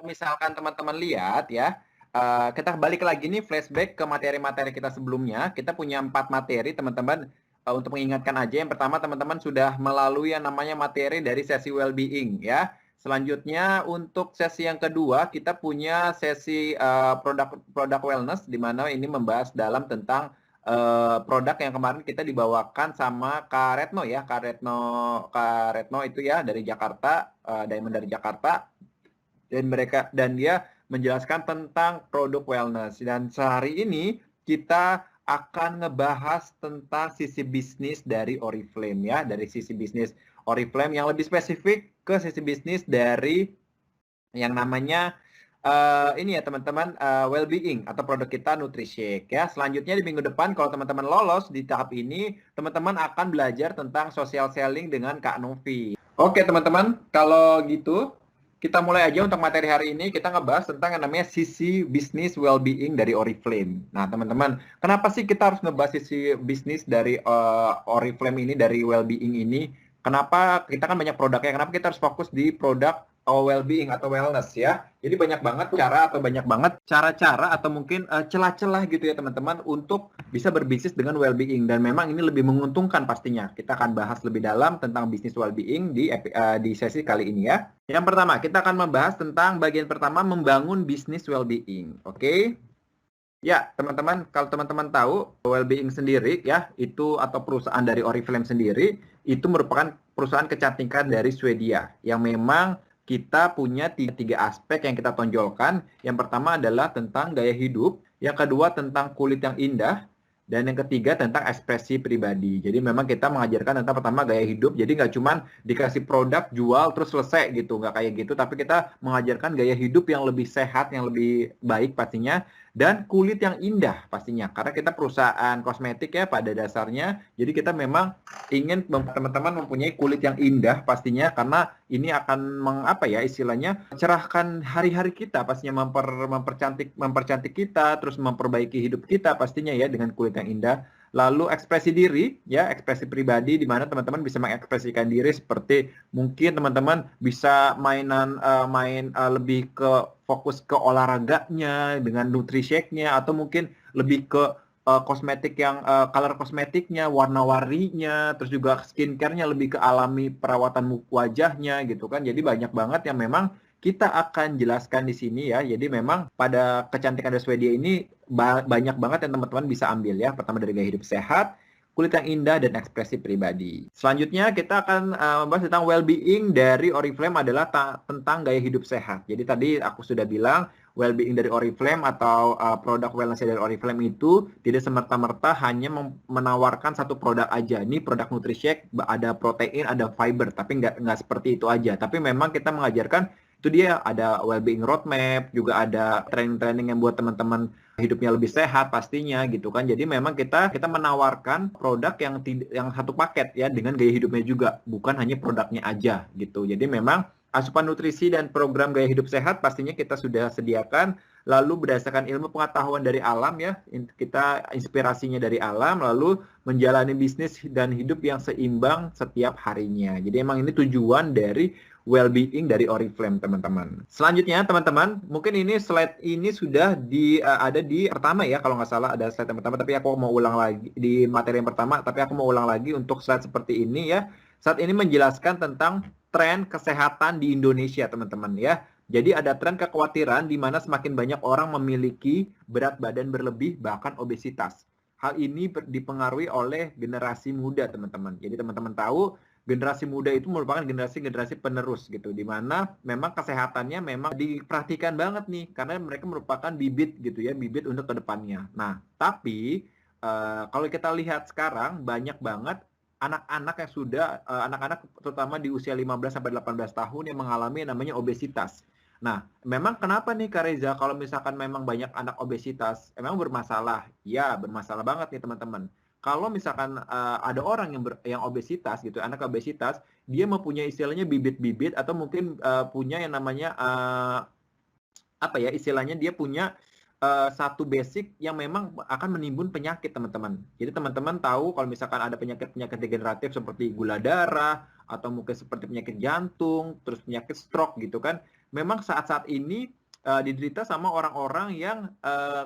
misalkan teman-teman lihat ya, kita balik lagi nih flashback ke materi-materi kita sebelumnya. Kita punya 4 materi teman-teman, untuk mengingatkan aja. Yang pertama teman-teman sudah melalui yang namanya materi dari sesi well-being ya. Selanjutnya untuk sesi yang kedua kita punya sesi produk wellness, di mana ini membahas dalam tentang produk yang kemarin kita dibawakan sama Kak Retno ya, Kak Retno itu ya dari Jakarta, Diamond dari Jakarta, dan dia menjelaskan tentang produk wellness. Dan sehari ini kita akan ngebahas tentang sisi bisnis dari Oriflame ya, dari sisi bisnis Oriflame yang lebih spesifik ke sisi bisnis dari yang namanya ini ya teman-teman, well-being atau produk kita NutriShake ya. Selanjutnya di minggu depan kalau teman-teman lolos di tahap ini, teman-teman akan belajar tentang social selling dengan Kak Novi. Oke teman-teman, kalau gitu kita mulai aja untuk materi hari ini. Kita ngebahas tentang yang namanya sisi bisnis well-being dari Oriflame. Nah teman-teman, kenapa sih kita harus ngebahas sisi bisnis dari Oriflame ini, dari well-being ini? Kenapa kita kan banyak produknya, kenapa kita harus fokus di produk well-being atau wellness ya. Jadi banyak banget cara-cara atau mungkin celah-celah gitu ya teman-teman untuk bisa berbisnis dengan well-being, dan memang ini lebih menguntungkan pastinya. Kita akan bahas lebih dalam tentang bisnis well-being di sesi kali ini ya. Yang pertama, kita akan membahas tentang bagian pertama, membangun bisnis well-being. Oke? Ya, teman-teman, kalau teman-teman tahu well-being sendiri ya, itu atau perusahaan dari Oriflame sendiri, itu merupakan perusahaan kecantikan dari Swedia yang memang kita punya tiga aspek yang kita tonjolkan. Yang pertama adalah tentang gaya hidup, yang kedua tentang kulit yang indah, dan yang ketiga tentang ekspresi pribadi. Jadi memang kita mengajarkan tentang pertama gaya hidup, jadi nggak cuma dikasih produk, jual, terus selesai gitu. Nggak kayak gitu, tapi kita mengajarkan gaya hidup yang lebih sehat, yang lebih baik pastinya, dan kulit yang indah pastinya. Karena kita perusahaan kosmetik ya pada dasarnya, jadi kita memang ingin teman-teman mempunyai kulit yang indah pastinya, karena ini akan istilahnya cerahkan hari-hari kita pastinya, mempercantik kita, terus memperbaiki hidup kita pastinya ya dengan kulit yang indah. Lalu ekspresi diri ya, ekspresi pribadi, di mana teman-teman bisa mengekspresikan diri seperti mungkin teman-teman bisa main lebih ke fokus ke olahraganya dengan NutriShake-nya, atau mungkin lebih ke kosmetik yang color kosmetiknya, warna-warninya, terus juga skincare-nya lebih ke alami perawatan wajahnya gitu kan. Jadi banyak banget yang memang kita akan jelaskan di sini ya. Jadi memang pada kecantikan dari Swedia ini banyak banget yang teman-teman bisa ambil ya. Pertama dari gaya hidup sehat, kulit yang indah, dan ekspresi pribadi. Selanjutnya kita akan membahas tentang well-being dari Oriflame adalah tentang gaya hidup sehat. Jadi tadi aku sudah bilang well-being dari Oriflame atau produk wellness dari Oriflame itu tidak semerta-merta hanya menawarkan satu produk aja. Ini produk NutriShake, ada protein, ada fiber, tapi nggak seperti itu aja. Tapi memang kita mengajarkan itu dia ada well-being roadmap, juga ada training-training yang buat teman-teman hidupnya lebih sehat pastinya gitu kan. Jadi memang kita menawarkan produk yang satu paket ya dengan gaya hidupnya juga, bukan hanya produknya aja gitu. Jadi memang asupan nutrisi dan program gaya hidup sehat pastinya kita sudah sediakan, lalu berdasarkan ilmu pengetahuan dari alam ya, kita inspirasinya dari alam, lalu menjalani bisnis dan hidup yang seimbang setiap harinya. Jadi emang ini tujuan dari well-being dari Oriflame teman-teman. Selanjutnya teman-teman, mungkin ini slide ini sudah ada di pertama ya, kalau nggak salah ada slide yang pertama, tapi aku mau ulang lagi di materi yang pertama, tapi aku mau ulang lagi untuk slide seperti ini ya. Saat ini menjelaskan tentang tren kesehatan di Indonesia teman-teman ya. Jadi ada tren kekhawatiran di mana semakin banyak orang memiliki berat badan berlebih, bahkan obesitas. Hal ini dipengaruhi oleh generasi muda teman-teman. Jadi teman-teman tahu generasi muda itu merupakan generasi penerus gitu, di mana memang kesehatannya memang diperhatikan banget nih, karena mereka merupakan bibit gitu ya, bibit untuk kedepannya. Nah, tapi kalau kita lihat sekarang banyak banget anak-anak yang sudah anak-anak terutama di usia 15 sampai 18 tahun yang mengalami namanya obesitas. Nah, memang kenapa nih Kak Reza kalau misalkan memang banyak anak obesitas, memang bermasalah? Ya, bermasalah banget nih teman-teman. Kalau misalkan ada orang yang obesitas gitu, anak obesitas, dia mempunyai istilahnya bibit-bibit atau mungkin punya yang namanya istilahnya dia punya satu basic yang memang akan menimbun penyakit teman-teman. Jadi teman-teman tahu kalau misalkan ada penyakit-penyakit degeneratif seperti gula darah atau mungkin seperti penyakit jantung, terus penyakit stroke gitu kan. memang saat-saat ini diderita sama orang-orang yang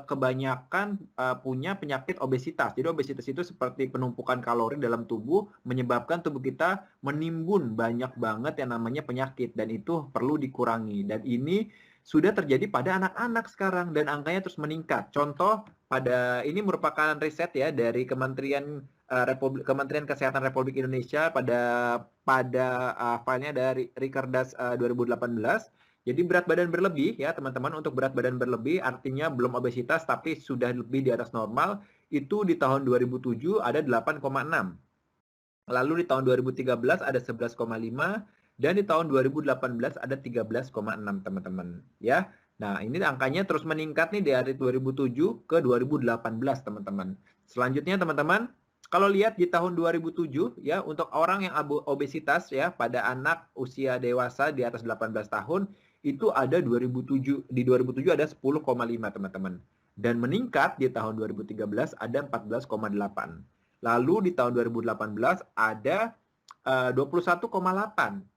kebanyakan punya penyakit obesitas. Jadi obesitas itu seperti penumpukan kalori dalam tubuh menyebabkan tubuh kita menimbun banyak banget yang namanya penyakit dan itu perlu dikurangi. Dan ini sudah terjadi pada anak-anak sekarang dan angkanya terus meningkat. Contoh ini merupakan riset ya dari Kementerian Kesehatan Republik Indonesia pada filenya dari Rikerdas 2018. Jadi berat badan berlebih ya teman-teman, untuk berat badan berlebih artinya belum obesitas tapi sudah lebih di atas normal, itu di tahun 2007 ada 8,6. Lalu di tahun 2013 ada 11,5 dan di tahun 2018 ada 13,6 teman-teman ya. Nah, ini angkanya terus meningkat nih dari 2007 ke 2018 teman-teman. Selanjutnya teman-teman, kalau lihat di tahun 2007 ya untuk orang yang obesitas ya pada anak usia dewasa di atas 18 tahun itu ada di 2007 ada 10,5 teman-teman. Dan meningkat di tahun 2013 ada 14,8. Lalu di tahun 2018 ada 21,8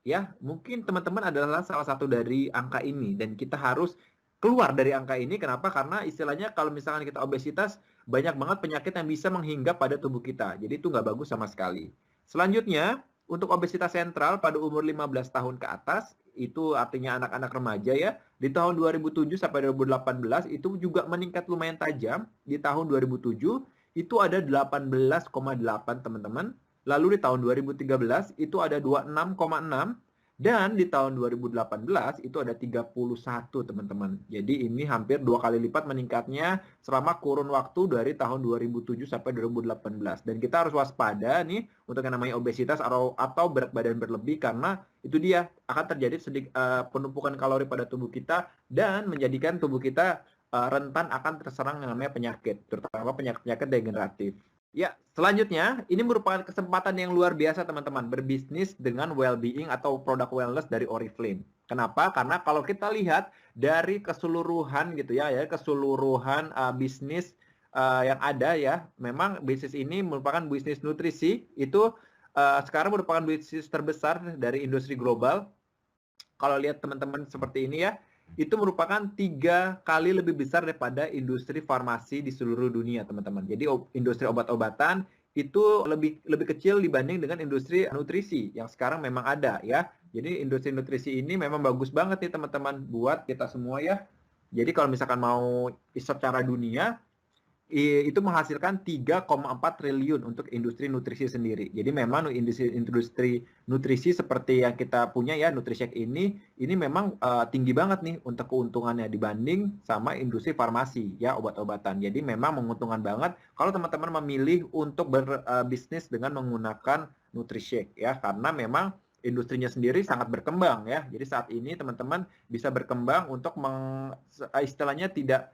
ya. Mungkin teman-teman adalah salah satu dari angka ini dan kita harus keluar dari angka ini. Kenapa? Karena istilahnya kalau misalkan kita obesitas banyak banget penyakit yang bisa menghinggap pada tubuh kita. Jadi itu nggak bagus sama sekali. Selanjutnya, untuk obesitas sentral pada umur 15 tahun ke atas, itu artinya anak-anak remaja ya, di tahun 2007 sampai 2018 itu juga meningkat lumayan tajam. Di tahun 2007 itu ada 18,8 teman-teman. Lalu di tahun 2013 itu ada 26,6. Dan di tahun 2018 itu ada 31 teman-teman. Jadi ini hampir 2 kali lipat meningkatnya selama kurun waktu dari tahun 2007 sampai 2018. Dan kita harus waspada nih untuk yang namanya obesitas atau berat badan berlebih karena itu dia akan terjadi penumpukan kalori pada tubuh kita dan menjadikan tubuh kita rentan akan terserang yang namanya penyakit, terutama penyakit-penyakit degeneratif. Ya, selanjutnya ini merupakan kesempatan yang luar biasa teman-teman berbisnis dengan well-being atau produk wellness dari Oriflame. Kenapa? Karena kalau kita lihat dari keseluruhan gitu ya keseluruhan bisnis yang ada ya, memang bisnis ini merupakan bisnis nutrisi itu sekarang merupakan bisnis terbesar dari industri global. Kalau lihat teman-teman seperti ini ya, itu merupakan 3 kali lebih besar daripada industri farmasi di seluruh dunia, teman-teman. Jadi industri obat-obatan itu lebih kecil dibanding dengan industri nutrisi yang sekarang memang ada ya. Jadi industri nutrisi ini memang bagus banget nih teman-teman buat kita semua ya. Jadi kalau misalkan mau secara dunia itu menghasilkan 3,4 triliun untuk industri nutrisi sendiri. Jadi memang industri nutrisi seperti yang kita punya ya, Nutrishack ini memang tinggi banget nih untuk keuntungannya dibanding sama industri farmasi ya, obat-obatan. Jadi memang menguntungkan banget kalau teman-teman memilih untuk berbisnis dengan menggunakan Nutrishack ya, karena memang industrinya sendiri sangat berkembang ya. Jadi saat ini teman-teman bisa berkembang untuk istilahnya tidak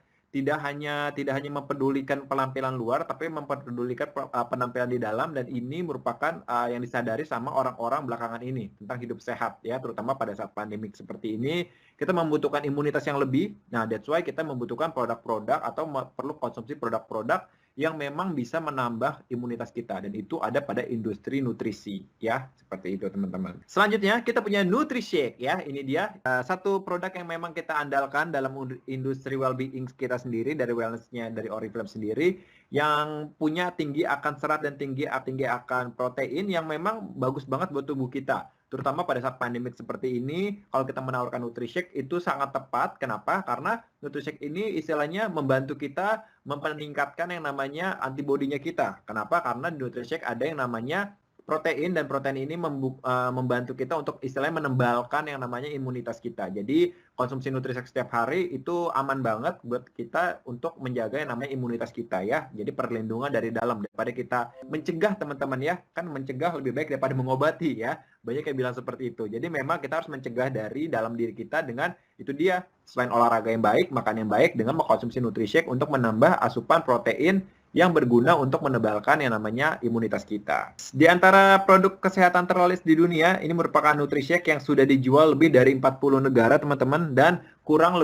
hanya mempedulikan penampilan luar, tapi mempedulikan penampilan di dalam, dan ini merupakan yang disadari sama orang-orang belakangan ini tentang hidup sehat ya, terutama pada saat pandemik seperti ini kita membutuhkan imunitas yang lebih. Nah, that's why kita membutuhkan produk-produk atau perlu konsumsi produk-produk yang memang bisa menambah imunitas kita, dan itu ada pada industri nutrisi ya, seperti itu teman-teman. Selanjutnya kita punya Nutrishack ya, ini dia satu produk yang memang kita andalkan dalam industri well-being kita sendiri, dari wellness-nya dari Oriflame sendiri, yang punya tinggi akan serat dan tinggi akan protein yang memang bagus banget buat tubuh kita. Terutama pada saat pandemik seperti ini, kalau kita menawarkan Nutrishack itu sangat tepat. Kenapa? Karena Nutrishack ini istilahnya membantu kita meningkatkan yang namanya antibodinya kita. Kenapa? Karena di Nutrishack ada yang namanya protein, dan protein ini membantu kita untuk istilahnya menebalkan yang namanya imunitas kita. Jadi konsumsi Nutrishack setiap hari itu aman banget buat kita untuk menjaga yang namanya imunitas kita ya. Jadi perlindungan dari dalam, daripada kita mencegah teman-teman ya. Kan mencegah lebih baik daripada mengobati ya. Banyak yang bilang seperti itu. Jadi memang kita harus mencegah dari dalam diri kita dengan itu dia, selain olahraga yang baik, makan yang baik, dengan mengkonsumsi Nutrishack untuk menambah asupan protein yang berguna untuk menebalkan yang namanya imunitas kita. Di antara produk kesehatan terlaris di dunia, ini merupakan Nutrishack yang sudah dijual lebih dari 40 negara, teman-teman, dan kurang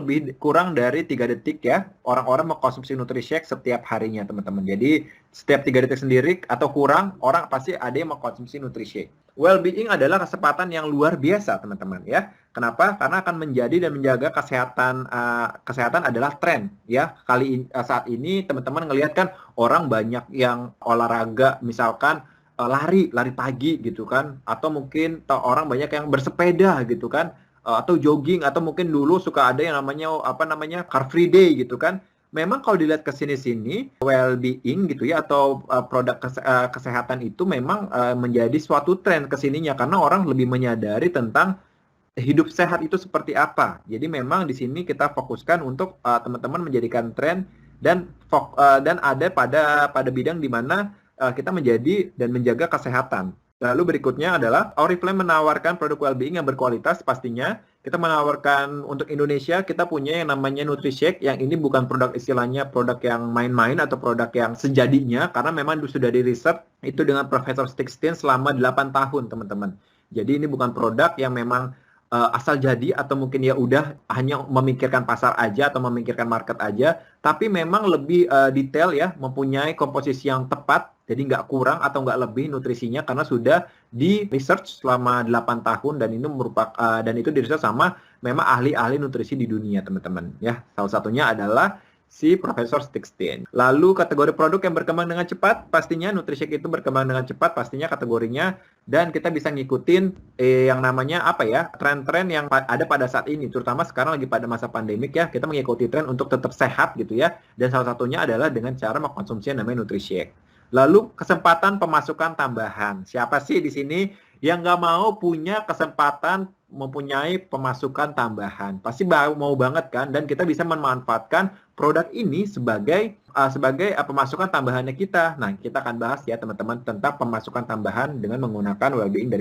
dari 3 detik ya, orang-orang mengkonsumsi Nutrishack setiap harinya, teman-teman. Jadi, setiap 3 detik sendiri atau kurang, orang pasti ada yang mengkonsumsi Nutrishack. Well-being adalah kesempatan yang luar biasa, teman-teman ya. Kenapa? Karena akan menjadi dan menjaga kesehatan adalah tren ya. Saat ini teman-teman ngelihat kan orang banyak yang olahraga, misalkan lari pagi gitu kan, atau mungkin orang banyak yang bersepeda gitu kan, atau jogging, atau mungkin dulu suka ada yang namanya car free day gitu kan. Memang kalau dilihat ke sini-sini, well-being gitu ya, atau produk kesehatan itu memang menjadi suatu tren ke sininya, karena orang lebih menyadari tentang hidup sehat itu seperti apa. Jadi memang di sini kita fokuskan untuk teman-teman menjadikan tren dan ada pada bidang di mana kita menjadi dan menjaga kesehatan. Lalu berikutnya adalah Oriflame menawarkan produk well-being yang berkualitas pastinya. Kita menawarkan untuk Indonesia, kita punya yang namanya NutriShake, yang ini bukan produk istilahnya produk yang main-main atau produk yang sejadinya, karena memang sudah di-riset itu dengan Profesor Stickstein selama 8 tahun, teman-teman. Jadi ini bukan produk yang memang asal jadi atau mungkin ya udah hanya memikirkan pasar aja atau memikirkan market aja, tapi memang lebih detail ya, mempunyai komposisi yang tepat, jadi nggak kurang atau nggak lebih nutrisinya karena sudah di research selama 8 tahun dan itu di research sama memang ahli-ahli nutrisi di dunia, teman-teman ya. Salah satunya adalah si Profesor Stickstein. Lalu kategori produk yang berkembang dengan cepat, pastinya NutriShake itu berkembang dengan cepat, pastinya kategorinya, dan kita bisa ngikutin yang namanya tren-tren yang ada pada saat ini, terutama sekarang lagi pada masa pandemik ya, kita mengikuti tren untuk tetap sehat gitu ya, dan salah satunya adalah dengan cara mengkonsumsi yang namanya NutriShake. Lalu kesempatan pemasukan tambahan, siapa sih di sini yang nggak mau punya kesempatan mempunyai pemasukan tambahan? Pasti mau banget kan, dan kita bisa memanfaatkan produk ini sebagai pemasukan tambahannya kita. Nah, kita akan bahas ya teman-teman tentang pemasukan tambahan dengan menggunakan well-being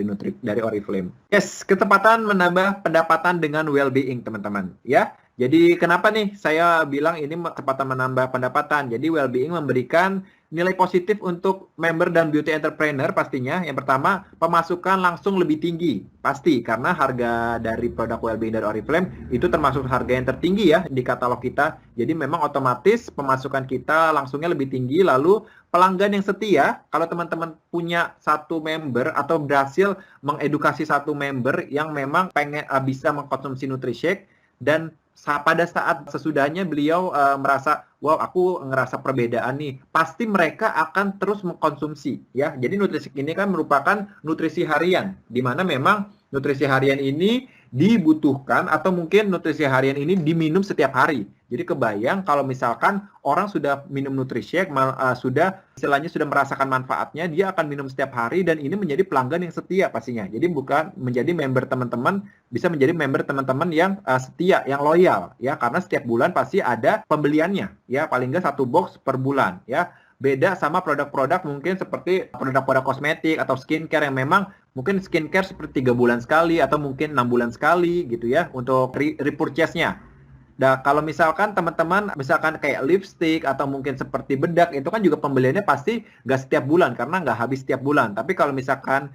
dari Oriflame. Yes, ketepatan menambah pendapatan dengan well-being, teman-teman ya. Jadi kenapa nih saya bilang ini ketepatan menambah pendapatan? Jadi well-being memberikan nilai positif untuk member dan beauty entrepreneur pastinya. Yang pertama, pemasukan langsung lebih tinggi. Pasti, karena harga dari produk well-being dari Oriflame itu termasuk harga yang tertinggi ya di katalog kita. Jadi memang otomatis pemasukan kita langsungnya lebih tinggi. Lalu pelanggan yang setia, kalau teman-teman punya satu member atau berhasil mengedukasi satu member yang memang pengen bisa mengkonsumsi NutriShake, dan pada saat sesudahnya beliau merasa, wow, aku ngerasa perbedaan nih, pasti mereka akan terus mengkonsumsi ya. Jadi NutriShake ini kan merupakan nutrisi harian, di mana memang nutrisi harian ini dibutuhkan atau mungkin nutrisi harian ini diminum setiap hari. Jadi kebayang kalau misalkan orang sudah minum NutriShake, sudah merasakan manfaatnya, dia akan minum setiap hari, dan ini menjadi pelanggan yang setia pastinya. Jadi bukan menjadi member teman-teman, bisa menjadi member teman-teman yang setia, yang loyal ya, karena setiap bulan pasti ada pembeliannya ya, paling nggak 1 box per bulan ya. Beda sama produk-produk mungkin seperti produk-produk kosmetik atau skincare yang memang mungkin skincare seperti 3 bulan sekali atau mungkin 6 bulan sekali gitu ya untuk repurchase-nya. Nah, kalau misalkan teman-teman misalkan kayak lipstick atau mungkin seperti bedak, itu kan juga pembeliannya pasti nggak setiap bulan karena nggak habis setiap bulan. Tapi kalau misalkan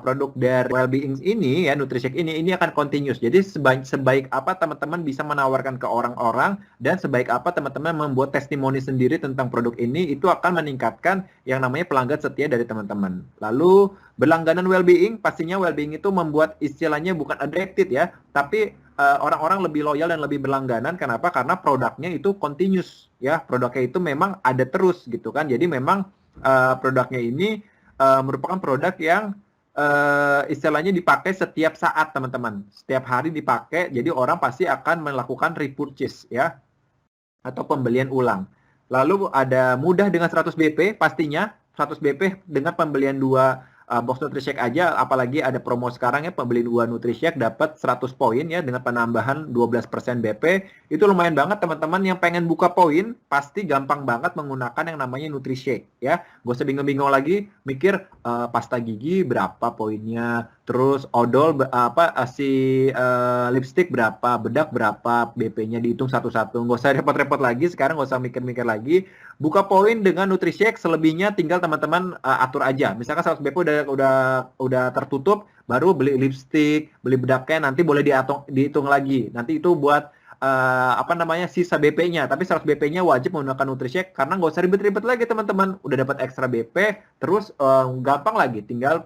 produk dari well-being ini ya, NutriShake ini akan continuous. Jadi sebaik apa teman-teman bisa menawarkan ke orang-orang, dan sebaik apa teman-teman membuat testimoni sendiri tentang produk ini, itu akan meningkatkan yang namanya pelanggan setia dari teman-teman. Lalu berlangganan well-being, pastinya well-being itu membuat istilahnya bukan addicted ya, tapi orang-orang lebih loyal dan lebih berlangganan. Kenapa? Karena produknya itu continuous ya, produknya itu memang ada terus gitu kan. Jadi memang produknya ini merupakan produk yang istilahnya dipakai setiap saat, teman-teman. Setiap hari dipakai, jadi orang pasti akan melakukan repurchase ya, atau pembelian ulang. Lalu ada mudah dengan 100 BP, pastinya 100 BP dengan pembelian 2 box NutriShake aja, apalagi ada promo sekarang ya, pembeli 2 NutriShake dapat 100 poin ya, dengan penambahan 12% BP. Itu lumayan banget teman-teman. Yang pengen buka poin pasti gampang banget menggunakan yang namanya NutriShake ya. Gak usah bingung-bingung lagi mikir pasta gigi berapa poinnya, terus odol lipstick berapa, bedak berapa, BP-nya dihitung satu-satu. Gak usah repot-repot lagi sekarang, gak usah mikir-mikir lagi. Buka poin dengan NutriShake, selebihnya tinggal teman-teman atur aja. Misalkan 100 BP udah tertutup, baru beli lipstick, beli bedaknya, nanti boleh dihitung lagi. Nanti itu buat sisa BP-nya. Tapi 100 BP-nya wajib menggunakan NutriShake karena nggak usah ribet-ribet lagi teman-teman. Udah dapat ekstra BP, terus gampang lagi, tinggal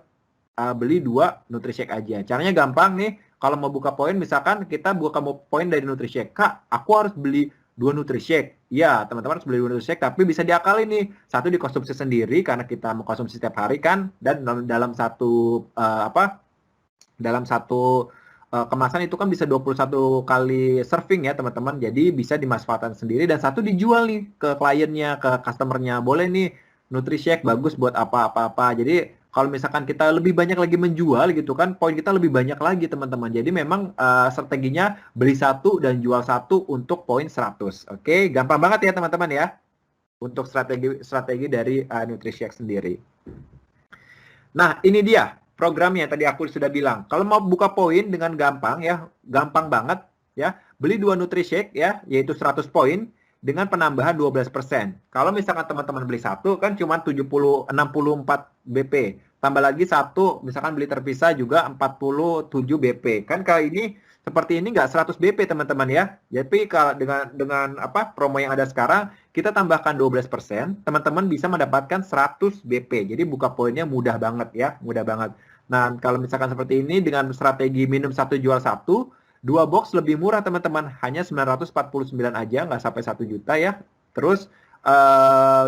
beli 2 Nutrishack aja. Caranya gampang nih, kalau mau buka poin misalkan kita buka poin dari Nutrishack. Kak, aku harus beli 2 Nutrishack. Iya, teman-teman harus beli 2 Nutrishack, tapi bisa diakali nih. Satu dikonsumsi sendiri karena kita mengkonsumsi setiap hari kan, dan dalam satu dalam satu kemasan itu kan bisa 21 kali serving ya teman-teman. Jadi bisa dimanfaatkan sendiri dan satu dijual nih ke kliennya, ke customernya. Boleh nih Nutrishack bagus buat apa-apa. Jadi kalau misalkan kita lebih banyak lagi menjual gitu kan, poin kita lebih banyak lagi teman-teman. Jadi memang strateginya beli satu dan jual satu untuk poin 100. Oke, gampang banget ya teman-teman ya. Untuk strategi dari Nutrishack sendiri. Nah, ini dia programnya tadi aku sudah bilang. Kalau mau buka poin dengan gampang ya, gampang banget ya. Beli 2 Nutrishack ya, yaitu 100 poin dengan penambahan 12%. Kalau misalkan teman-teman beli satu kan cuma 64 BP. Tambah lagi satu, misalkan beli terpisah juga 47 BP. Kan kali ini seperti ini nggak 100 BP teman-teman ya. Jadi kalau dengan promo yang ada sekarang, kita tambahkan 12%, teman-teman bisa mendapatkan 100 BP. Jadi buka poinnya mudah banget ya, mudah banget. Nah, kalau misalkan seperti ini dengan strategi minum satu jual satu, 2 box lebih murah teman-teman, hanya 949 aja, nggak sampai 1 juta ya. Terus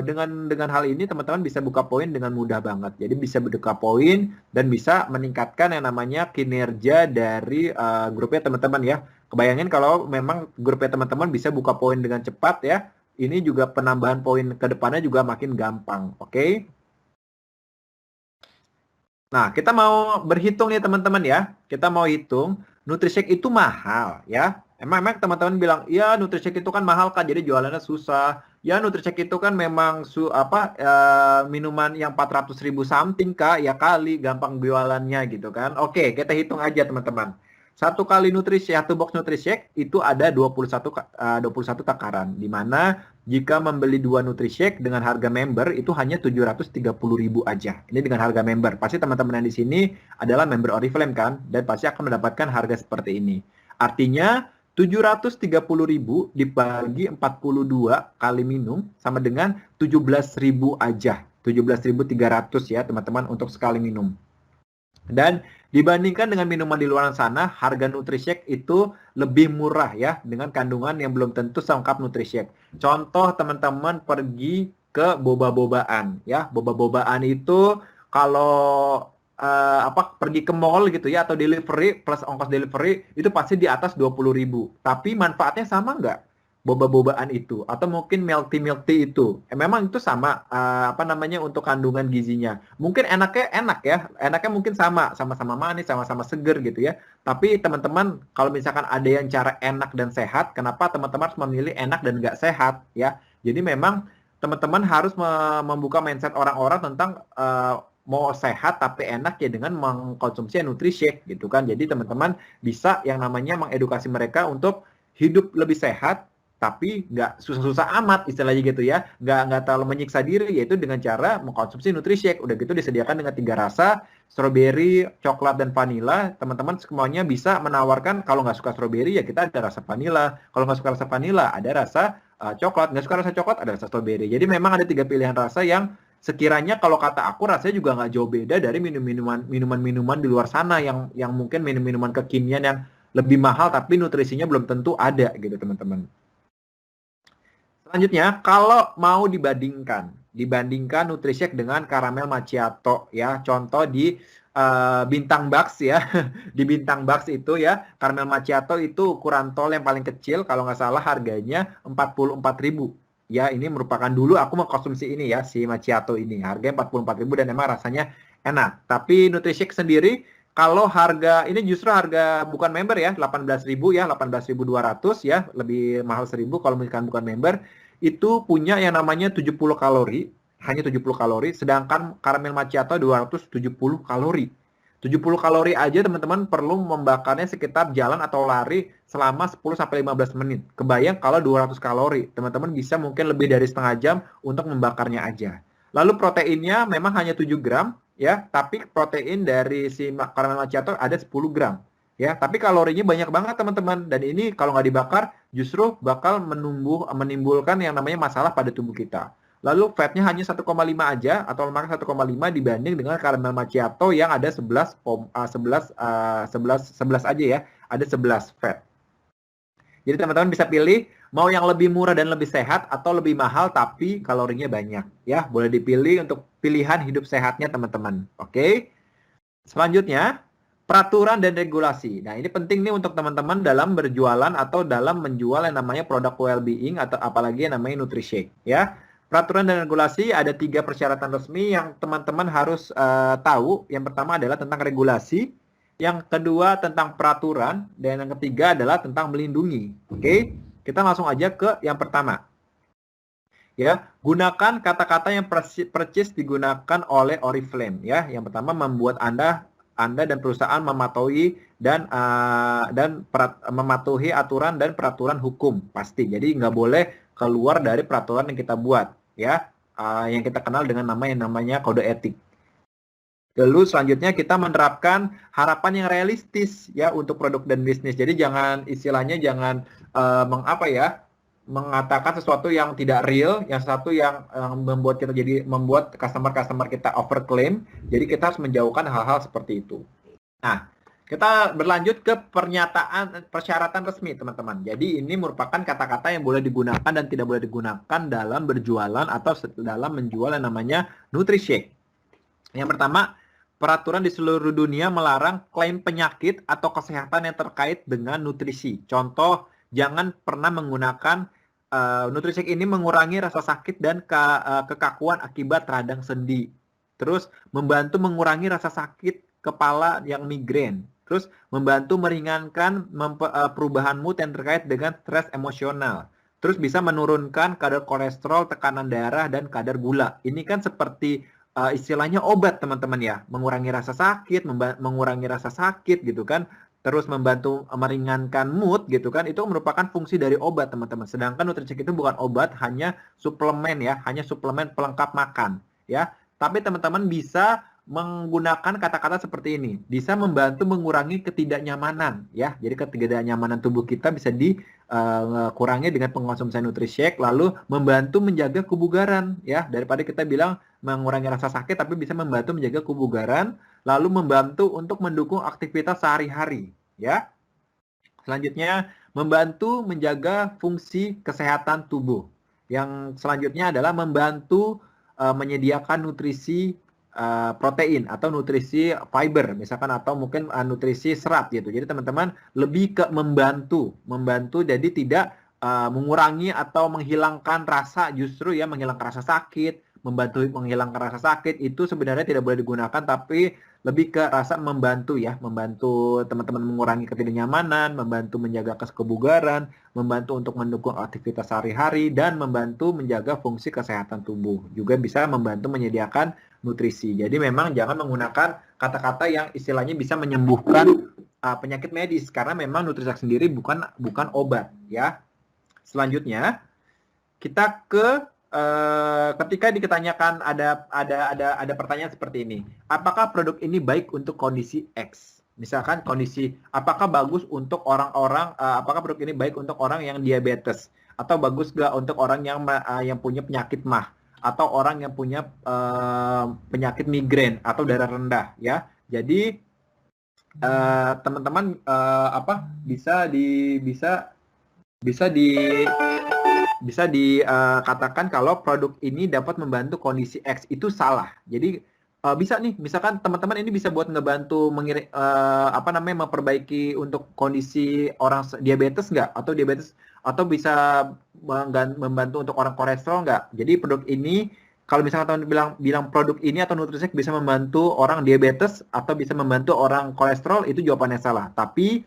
dengan hal ini teman-teman bisa buka poin dengan mudah banget. Jadi bisa buka poin dan bisa meningkatkan yang namanya kinerja dari grupnya teman-teman ya. Kebayangin kalau memang grupnya teman-teman bisa buka poin dengan cepat ya. Ini juga penambahan poin ke depannya juga makin gampang. Oke? Nah, kita mau berhitung nih teman-teman ya. Kita mau hitung Nutrishack itu mahal ya. Emang teman-teman bilang, ya Nutrishack itu kan mahal kan, jadi jualannya susah. Ya Nutrishack itu kan memang minuman yang 400.000 something kak, ya kali gampang jualannya gitu kan. Oke, kita hitung aja teman-teman. Satu kali satu box Nutrishack itu ada 21 takaran. Di mana jika membeli 2 Nutrishack dengan harga member itu hanya 730.000 aja. Ini dengan harga member. Pasti teman-teman yang di sini adalah member Oriflame kan, dan pasti akan mendapatkan harga seperti ini. Artinya 730.000 dibagi 42 kali minum sama dengan 17.000 aja. 17.300 ya teman-teman untuk sekali minum. Dan dibandingkan dengan minuman di luar sana, harga Nutrishack itu lebih murah ya, dengan kandungan yang belum tentu selengkap Nutrishack. Contoh teman-teman pergi ke boba-bobaan ya. Boba-bobaan itu kalau pergi ke mall gitu ya, atau delivery plus ongkos delivery itu pasti di atas 20.000. Tapi manfaatnya sama nggak? Boba-bobaan itu atau mungkin milk tea itu memang itu sama untuk kandungan gizinya, mungkin enaknya mungkin sama-sama manis, sama-sama seger gitu ya. Tapi teman-teman kalau misalkan ada yang cara enak dan sehat, kenapa teman-teman harus memilih enak dan nggak sehat ya? Jadi memang teman-teman harus membuka mindset orang-orang tentang mau sehat tapi enak ya dengan mengkonsumsi Nutrishack gitu kan. Jadi teman-teman bisa yang namanya mengedukasi mereka untuk hidup lebih sehat tapi nggak susah-susah amat istilahnya gitu ya, nggak terlalu menyiksa diri, yaitu dengan cara mengkonsumsi Nutrishack. Udah gitu disediakan dengan 3 rasa, strawberry, coklat, dan vanilla. Teman-teman semuanya bisa menawarkan, kalau nggak suka strawberry ya kita ada rasa vanilla, kalau nggak suka rasa vanilla ada rasa coklat, nggak suka rasa coklat ada rasa strawberry. Jadi memang ada 3 pilihan rasa yang sekiranya kalau kata aku rasanya juga nggak jauh beda dari minuman-minuman di luar sana yang mungkin minuman kekinian yang lebih mahal tapi nutrisinya belum tentu ada gitu teman-teman. Selanjutnya, kalau mau dibandingkan Nutrishack dengan karamel macchiato ya, contoh di Bintang Box ya, di Bintang Box itu ya, karamel macchiato itu ukuran tol yang paling kecil, kalau nggak salah harganya 44.000. Ya, ini merupakan dulu aku mengkonsumsi ini ya, si macchiato ini, harganya 44.000 dan emang rasanya enak. Tapi Nutrishack sendiri, kalau harga ini justru harga bukan member ya, 18.000 ya, 18.200 ya, lebih mahal 1.000 kalau misalkan bukan member. Itu punya yang namanya 70 kalori, hanya 70 kalori, sedangkan karamel macchiato 270 kalori. 70 kalori aja teman-teman perlu membakarnya sekitar jalan atau lari selama 10-15 menit. Kebayang kalau 200 kalori, teman-teman bisa mungkin lebih dari setengah jam untuk membakarnya aja. Lalu proteinnya memang hanya 7 gram, ya, tapi protein dari si karamel macchiato ada 10 gram. Ya, tapi kalorinya banyak banget teman-teman, dan ini kalau nggak dibakar justru bakal menimbulkan yang namanya masalah pada tubuh kita. lalu fatnya hanya 1,5 aja atau lemaknya 1,5 dibanding dengan caramel macchiato yang ada 11 aja ya, ada 11 fat. Jadi teman-teman bisa pilih mau yang lebih murah dan lebih sehat atau lebih mahal tapi kalorinya banyak ya. Boleh dipilih untuk pilihan hidup sehatnya teman-teman. Oke. Selanjutnya, peraturan dan regulasi. Nah, ini penting nih untuk teman-teman dalam berjualan atau dalam menjual yang namanya produk well-being atau apalagi yang namanya NutriShake ya. Peraturan dan regulasi ada 3 persyaratan resmi yang teman-teman harus tahu. Yang pertama adalah tentang regulasi, yang kedua tentang peraturan, dan yang ketiga adalah tentang melindungi. Oke, kita langsung aja ke yang pertama. Ya, gunakan kata-kata yang persis digunakan oleh Oriflame ya. Yang pertama membuat Anda dan perusahaan mematuhi dan mematuhi aturan dan peraturan hukum pasti. Jadi nggak boleh keluar dari peraturan yang kita buat ya. Yang kita kenal dengan namanya kode etik. Lalu selanjutnya kita menerapkan harapan yang realistis ya untuk produk dan bisnis. Jadi istilahnya jangan mengatakan sesuatu yang tidak real, yang satu yang membuat customer kita overclaim. Jadi kita harus menjauhkan hal-hal seperti itu. Nah, kita berlanjut ke persyaratan resmi teman-teman. Jadi ini merupakan kata-kata yang boleh digunakan dan tidak boleh digunakan dalam berjualan atau dalam menjual yang namanya NutriShake. Yang pertama, peraturan di seluruh dunia melarang klaim penyakit atau kesehatan yang terkait dengan nutrisi. Contoh, jangan pernah menggunakan NutriShake ini mengurangi rasa sakit dan kekakuan akibat radang sendi. Terus, membantu mengurangi rasa sakit kepala yang migrain. Terus, membantu meringankan perubahan mood yang terkait dengan stres emosional. Terus, bisa menurunkan kadar kolesterol, tekanan darah, dan kadar gula. Ini kan seperti istilahnya obat teman-teman ya, mengurangi rasa sakit gitu kan, terus membantu meringankan mood gitu kan, itu merupakan fungsi dari obat teman-teman. Sedangkan NutriShake itu bukan obat, hanya suplemen ya, hanya suplemen pelengkap makan ya. Tapi teman-teman bisa menggunakan kata-kata seperti ini, bisa membantu mengurangi ketidaknyamanan ya. Jadi ketidaknyamanan tubuh kita bisa dikurangi dengan pengonsumsian NutriShake, lalu membantu menjaga kebugaran ya. Daripada kita bilang mengurangi rasa sakit, tapi bisa membantu menjaga kebugaran, lalu membantu untuk mendukung aktivitas sehari-hari ya. Selanjutnya membantu menjaga fungsi kesehatan tubuh. Yang selanjutnya adalah membantu menyediakan nutrisi protein atau nutrisi fiber misalkan, atau mungkin nutrisi serat gitu. Jadi teman-teman lebih ke membantu jadi tidak mengurangi atau menghilangkan rasa, justru ya menghilangkan rasa sakit, membantu menghilangkan rasa sakit itu sebenarnya tidak boleh digunakan, tapi lebih ke rasa membantu ya, membantu teman-teman mengurangi ketidaknyamanan, membantu menjaga kebugaran, membantu untuk mendukung aktivitas sehari-hari, dan membantu menjaga fungsi kesehatan tubuh. Juga bisa membantu menyediakan nutrisi. Jadi memang jangan menggunakan kata-kata yang istilahnya bisa menyembuhkan penyakit medis, karena memang NutriShake sendiri bukan obat ya. Selanjutnya kita ke ketika ditanyakan ada pertanyaan seperti ini, apakah produk ini baik untuk kondisi X? Misalkan kondisi, apakah bagus untuk orang-orang, apakah produk ini baik untuk orang yang diabetes, atau bagus nggak untuk orang yang punya penyakit MAH, atau orang yang punya penyakit migrain atau darah rendah ya. Jadi teman-teman bisa dikatakan kalau produk ini dapat membantu kondisi X, itu salah. Jadi bisa nih, misalkan teman-teman ini bisa buat ngebantu memperbaiki untuk kondisi orang diabetes nggak, atau bisa membantu untuk orang kolesterol nggak. Jadi produk ini, kalau misalkan teman bilang produk ini atau NutriShake bisa membantu orang diabetes atau bisa membantu orang kolesterol, itu jawabannya salah. Tapi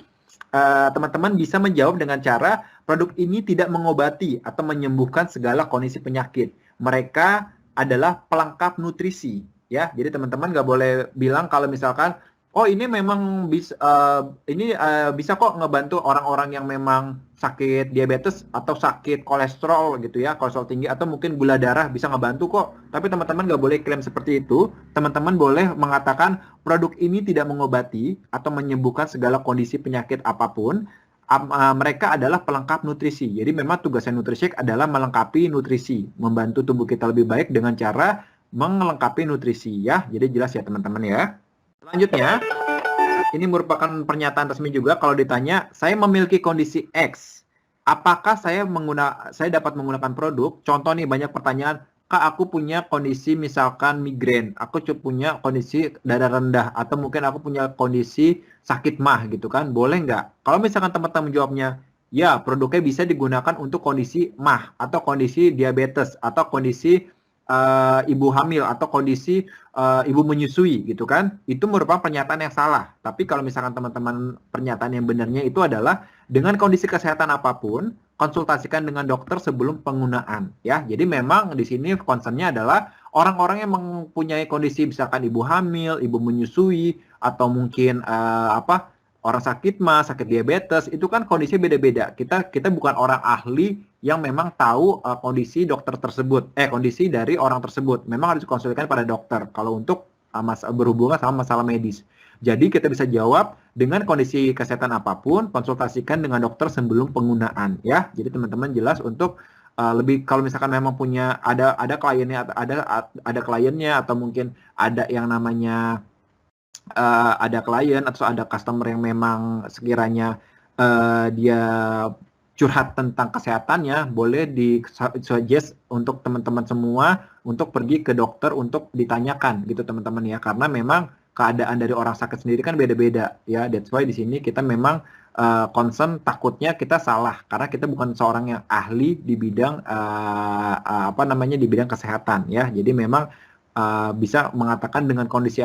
teman-teman bisa menjawab dengan cara produk ini tidak mengobati atau menyembuhkan segala kondisi penyakit. Mereka adalah pelengkap nutrisi ya. Jadi teman-teman nggak boleh bilang kalau misalkan ini memang bisa kok ngebantu orang-orang yang memang sakit diabetes atau sakit kolesterol gitu ya, kolesterol tinggi atau mungkin gula darah, bisa ngebantu kok. Tapi teman-teman nggak boleh klaim seperti itu. Teman-teman boleh mengatakan produk ini tidak mengobati atau menyembuhkan segala kondisi penyakit apapun. mereka adalah pelengkap nutrisi. Jadi memang tugasnya NutriShake adalah melengkapi nutrisi, membantu tubuh kita lebih baik dengan cara melengkapi nutrisi ya. Jadi jelas ya teman-teman ya. Selanjutnya, ini merupakan pernyataan resmi juga kalau ditanya, saya memiliki kondisi X. Apakah saya dapat menggunakan produk? Contoh nih banyak pertanyaan, Kak, aku punya kondisi misalkan migrain, aku punya kondisi darah rendah, atau mungkin aku punya kondisi sakit mah gitu kan, boleh nggak? Kalau misalkan teman-teman jawabnya, ya produknya bisa digunakan untuk kondisi mah, atau kondisi diabetes, atau kondisi ibu hamil, atau kondisi ibu menyusui gitu kan, itu merupakan pernyataan yang salah. Tapi kalau misalkan teman-teman pernyataan yang benarnya itu adalah dengan kondisi kesehatan apapun, konsultasikan dengan dokter sebelum penggunaan ya. Jadi memang di sini concernnya adalah orang-orang yang mempunyai kondisi misalkan ibu hamil, ibu menyusui, atau mungkin orang sakit mah, sakit diabetes, itu kan kondisi beda-beda. Kita bukan orang ahli yang memang tahu kondisi dokter tersebut, kondisi dari orang tersebut. Memang harus dikonsultasikan pada dokter kalau untuk berhubungan sama masalah medis. Jadi kita bisa jawab dengan kondisi kesehatan apapun, konsultasikan dengan dokter sebelum penggunaan ya. Jadi teman-teman jelas untuk lebih kalau misalkan memang punya ada kliennya atau mungkin ada yang namanya ada klien atau ada customer yang memang sekiranya dia curhat tentang kesehatannya, boleh di-suggest untuk teman-teman semua untuk pergi ke dokter untuk ditanyakan gitu teman-teman ya, karena memang keadaan dari orang sakit sendiri kan beda-beda ya. That's why di sini kita memang concern takutnya kita salah karena kita bukan seorang yang ahli di bidang di bidang kesehatan ya. Jadi memang bisa mengatakan dengan kondisi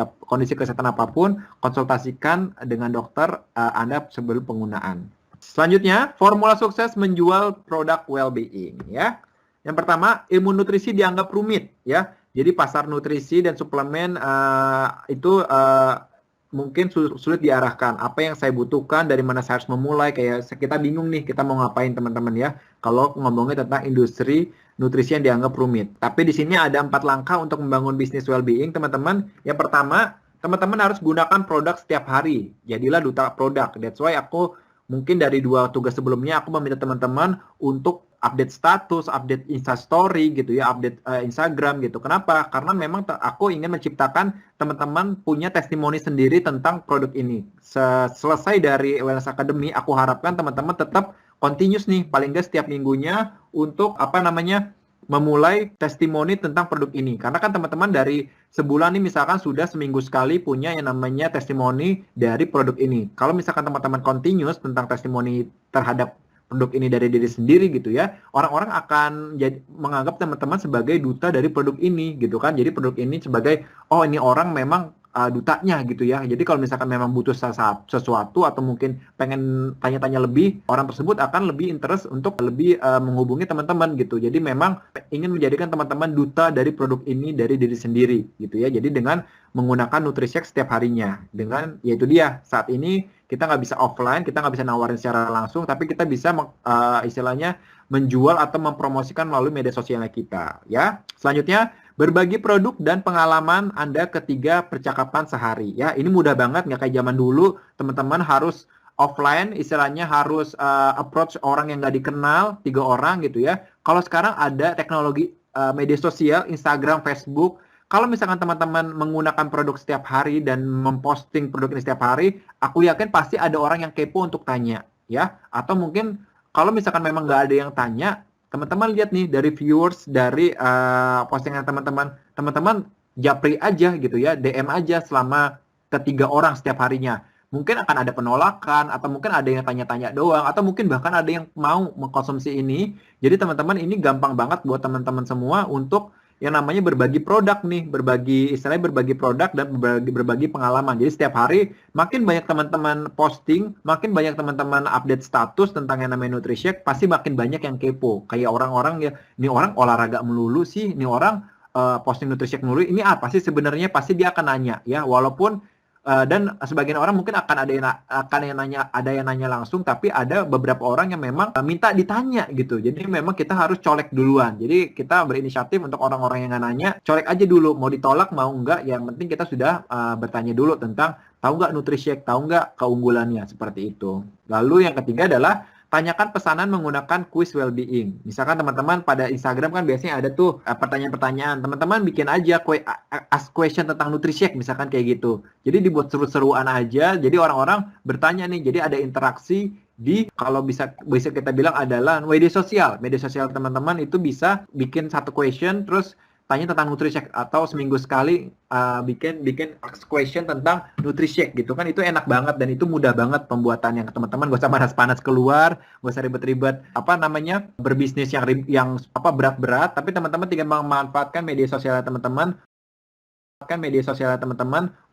kesehatan apapun, konsultasikan dengan dokter Anda sebelum penggunaan. Selanjutnya, formula sukses menjual produk well-being ya. Yang pertama, ilmu nutrisi dianggap rumit ya. Jadi pasar nutrisi dan suplemen itu mungkin sulit diarahkan. Apa yang saya butuhkan, dari mana saya harus memulai, kayak kita bingung nih kita mau ngapain teman-teman ya. Kalau ngomongin tentang industri nutrisi yang dianggap rumit. Tapi di sini ada 4 langkah untuk membangun bisnis well-being teman-teman. Yang pertama, teman-teman harus gunakan produk setiap hari. Jadilah duta produk. That's why aku mungkin dari 2 tugas sebelumnya aku meminta teman-teman untuk update status, update Instastory gitu ya, update Instagram gitu. Kenapa? Karena memang aku ingin menciptakan teman-teman punya testimoni sendiri tentang produk ini. Selesai dari Wellness Academy, aku harapkan teman-teman tetap continuous nih, paling nggak setiap minggunya untuk memulai testimoni tentang produk ini. Karena kan teman-teman dari sebulan nih misalkan sudah seminggu sekali punya yang namanya testimoni dari produk ini. Kalau misalkan teman-teman continuous tentang testimoni terhadap produk ini dari diri sendiri gitu ya, orang-orang akan menganggap teman-teman sebagai duta dari produk ini gitu kan. Jadi produk ini sebagai, oh ini orang memang dutanya gitu ya. Jadi kalau misalkan memang butuh sesuatu atau mungkin pengen tanya-tanya lebih, orang tersebut akan lebih interest untuk lebih menghubungi teman-teman gitu. Jadi memang ingin menjadikan teman-teman duta dari produk ini dari diri sendiri gitu ya. Jadi dengan menggunakan NutriShake setiap harinya, dengan yaitu dia saat ini kita nggak bisa offline, kita nggak bisa nawarin secara langsung, tapi kita bisa istilahnya menjual atau mempromosikan melalui media sosialnya kita ya. Selanjutnya, berbagi produk dan pengalaman Anda ketiga percakapan sehari ya. Ini mudah banget, nggak kayak zaman dulu teman-teman harus offline, istilahnya harus approach orang yang nggak dikenal 3 orang gitu ya. Kalau sekarang ada teknologi media sosial, Instagram, Facebook. Kalau misalkan teman-teman menggunakan produk setiap hari dan memposting produk ini setiap hari, aku yakin pasti ada orang yang kepo untuk tanya ya. Atau mungkin kalau misalkan memang nggak ada yang tanya, teman-teman lihat nih dari viewers dari postingan teman-teman japri aja gitu ya, DM aja selama ke 3 orang setiap harinya. Mungkin akan ada penolakan, atau mungkin ada yang tanya-tanya doang, atau mungkin bahkan ada yang mau mengkonsumsi ini. Jadi teman-teman ini gampang banget buat teman-teman semua untuk yang namanya berbagi produk nih, berbagi produk dan berbagi pengalaman. Jadi setiap hari makin banyak teman-teman posting, makin banyak teman-teman update status tentang yang namanya NutriShake, pasti makin banyak yang kepo. Kayak orang-orang ya, ini orang olahraga melulu sih, ini orang posting NutriShake melulu, ini apa sih sebenarnya? Pasti dia akan nanya ya, walaupun dan sebagian orang mungkin akan ada yang nanya langsung, tapi ada beberapa orang yang memang minta ditanya gitu. Jadi memang kita harus colek duluan. Jadi kita berinisiatif untuk orang-orang yang nggak nanya, colek aja dulu, mau ditolak mau enggak, yang penting kita sudah bertanya dulu tentang tahu nggak NutriShake, tahu nggak keunggulannya, seperti itu. Lalu yang ketiga adalah tanyakan pesanan menggunakan quiz well-being. Misalkan teman-teman pada Instagram kan biasanya ada tuh pertanyaan-pertanyaan. Teman-teman bikin aja ask question tentang NutriShake misalkan kayak gitu. Jadi dibuat seru-seruan aja. Jadi orang-orang bertanya nih. Jadi ada interaksi di, kalau bisa kita bilang adalah media sosial. Media sosial teman-teman itu bisa bikin satu question terus tanya tentang NutriShake, atau seminggu sekali bikin ask question tentang NutriShake gitu kan. Itu enak banget dan itu mudah banget pembuatannya. Teman-teman gak usah panas-panas keluar, gak usah ribet-ribet berbisnis yang berat-berat, tapi teman-teman tinggal memanfaatkan media sosial teman-teman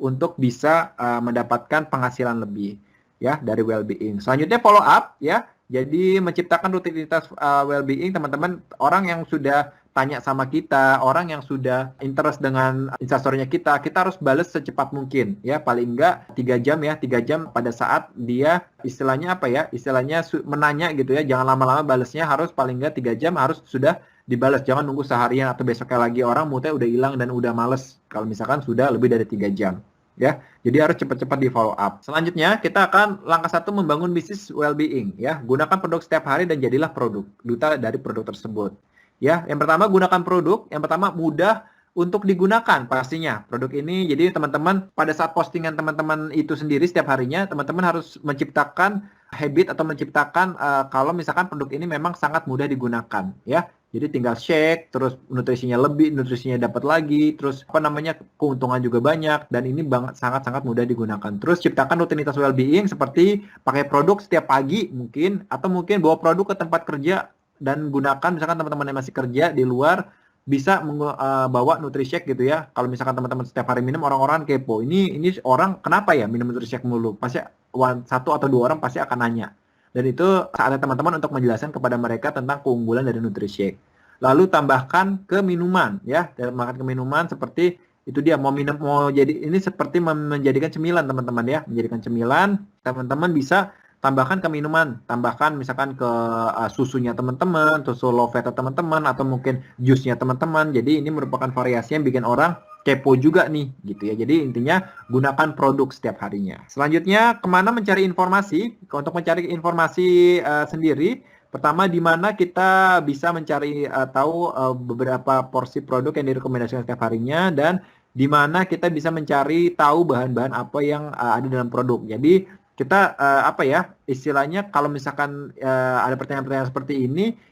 untuk bisa mendapatkan penghasilan lebih ya dari well-being. Selanjutnya follow up ya. Jadi menciptakan rutinitas well-being, teman-teman. Orang yang sudah tanya sama kita, orang yang sudah interest dengan instastory-nya kita harus balas secepat mungkin ya, paling enggak 3 jam ya, 3 jam pada saat dia istilahnya menanya gitu ya. Jangan lama-lama balasnya, harus paling enggak 3 jam harus sudah dibalas, jangan nunggu seharian atau besoknya lagi. Orang moodnya udah hilang dan udah males kalau misalkan sudah lebih dari 3 jam ya. Jadi harus cepat-cepat di follow up. Selanjutnya kita akan langkah 1 membangun bisnis well-being ya. Gunakan produk setiap hari dan jadilah duta dari produk tersebut. Ya, yang pertama gunakan produk. Yang pertama mudah untuk digunakan pastinya produk ini. Jadi teman-teman pada saat postingan teman-teman itu sendiri setiap harinya, teman-teman harus menciptakan habit atau menciptakan kalau misalkan produk ini memang sangat mudah digunakan ya. Jadi tinggal shake, terus nutrisinya dapat lagi, terus keuntungan juga banyak, dan ini sangat-sangat mudah digunakan. Terus ciptakan rutinitas well-being seperti pakai produk setiap pagi mungkin, atau mungkin bawa produk ke tempat kerja dan gunakan. Misalkan teman-teman yang masih kerja di luar bisa bawa NutriShake gitu ya. Kalau misalkan teman-teman setiap hari minum, orang-orang kepo. Ini orang kenapa ya minum NutriShake mulu? Pasti 1 atau 2 orang pasti akan nanya. Dan itu saatnya teman-teman untuk menjelaskan kepada mereka tentang keunggulan dari NutriShake. Lalu tambahkan ke minuman ya. Tambahkan ke minuman seperti itu dia, ini seperti menjadikan cemilan teman-teman ya. Menjadikan cemilan, teman-teman bisa tambahkan ke minuman, tambahkan misalkan ke susunya teman-teman, susu low fat teman-teman, atau mungkin jusnya teman-teman. Jadi ini merupakan variasi yang bikin orang kepo juga nih gitu ya. Jadi intinya gunakan produk setiap harinya. Selanjutnya kemana mencari informasi? Untuk mencari informasi sendiri, pertama di mana kita bisa mencari tahu beberapa porsi produk yang direkomendasikan setiap harinya, dan di mana kita bisa mencari tahu bahan-bahan apa yang ada dalam produk. Jadi kita istilahnya kalau misalkan ada pertanyaan-pertanyaan seperti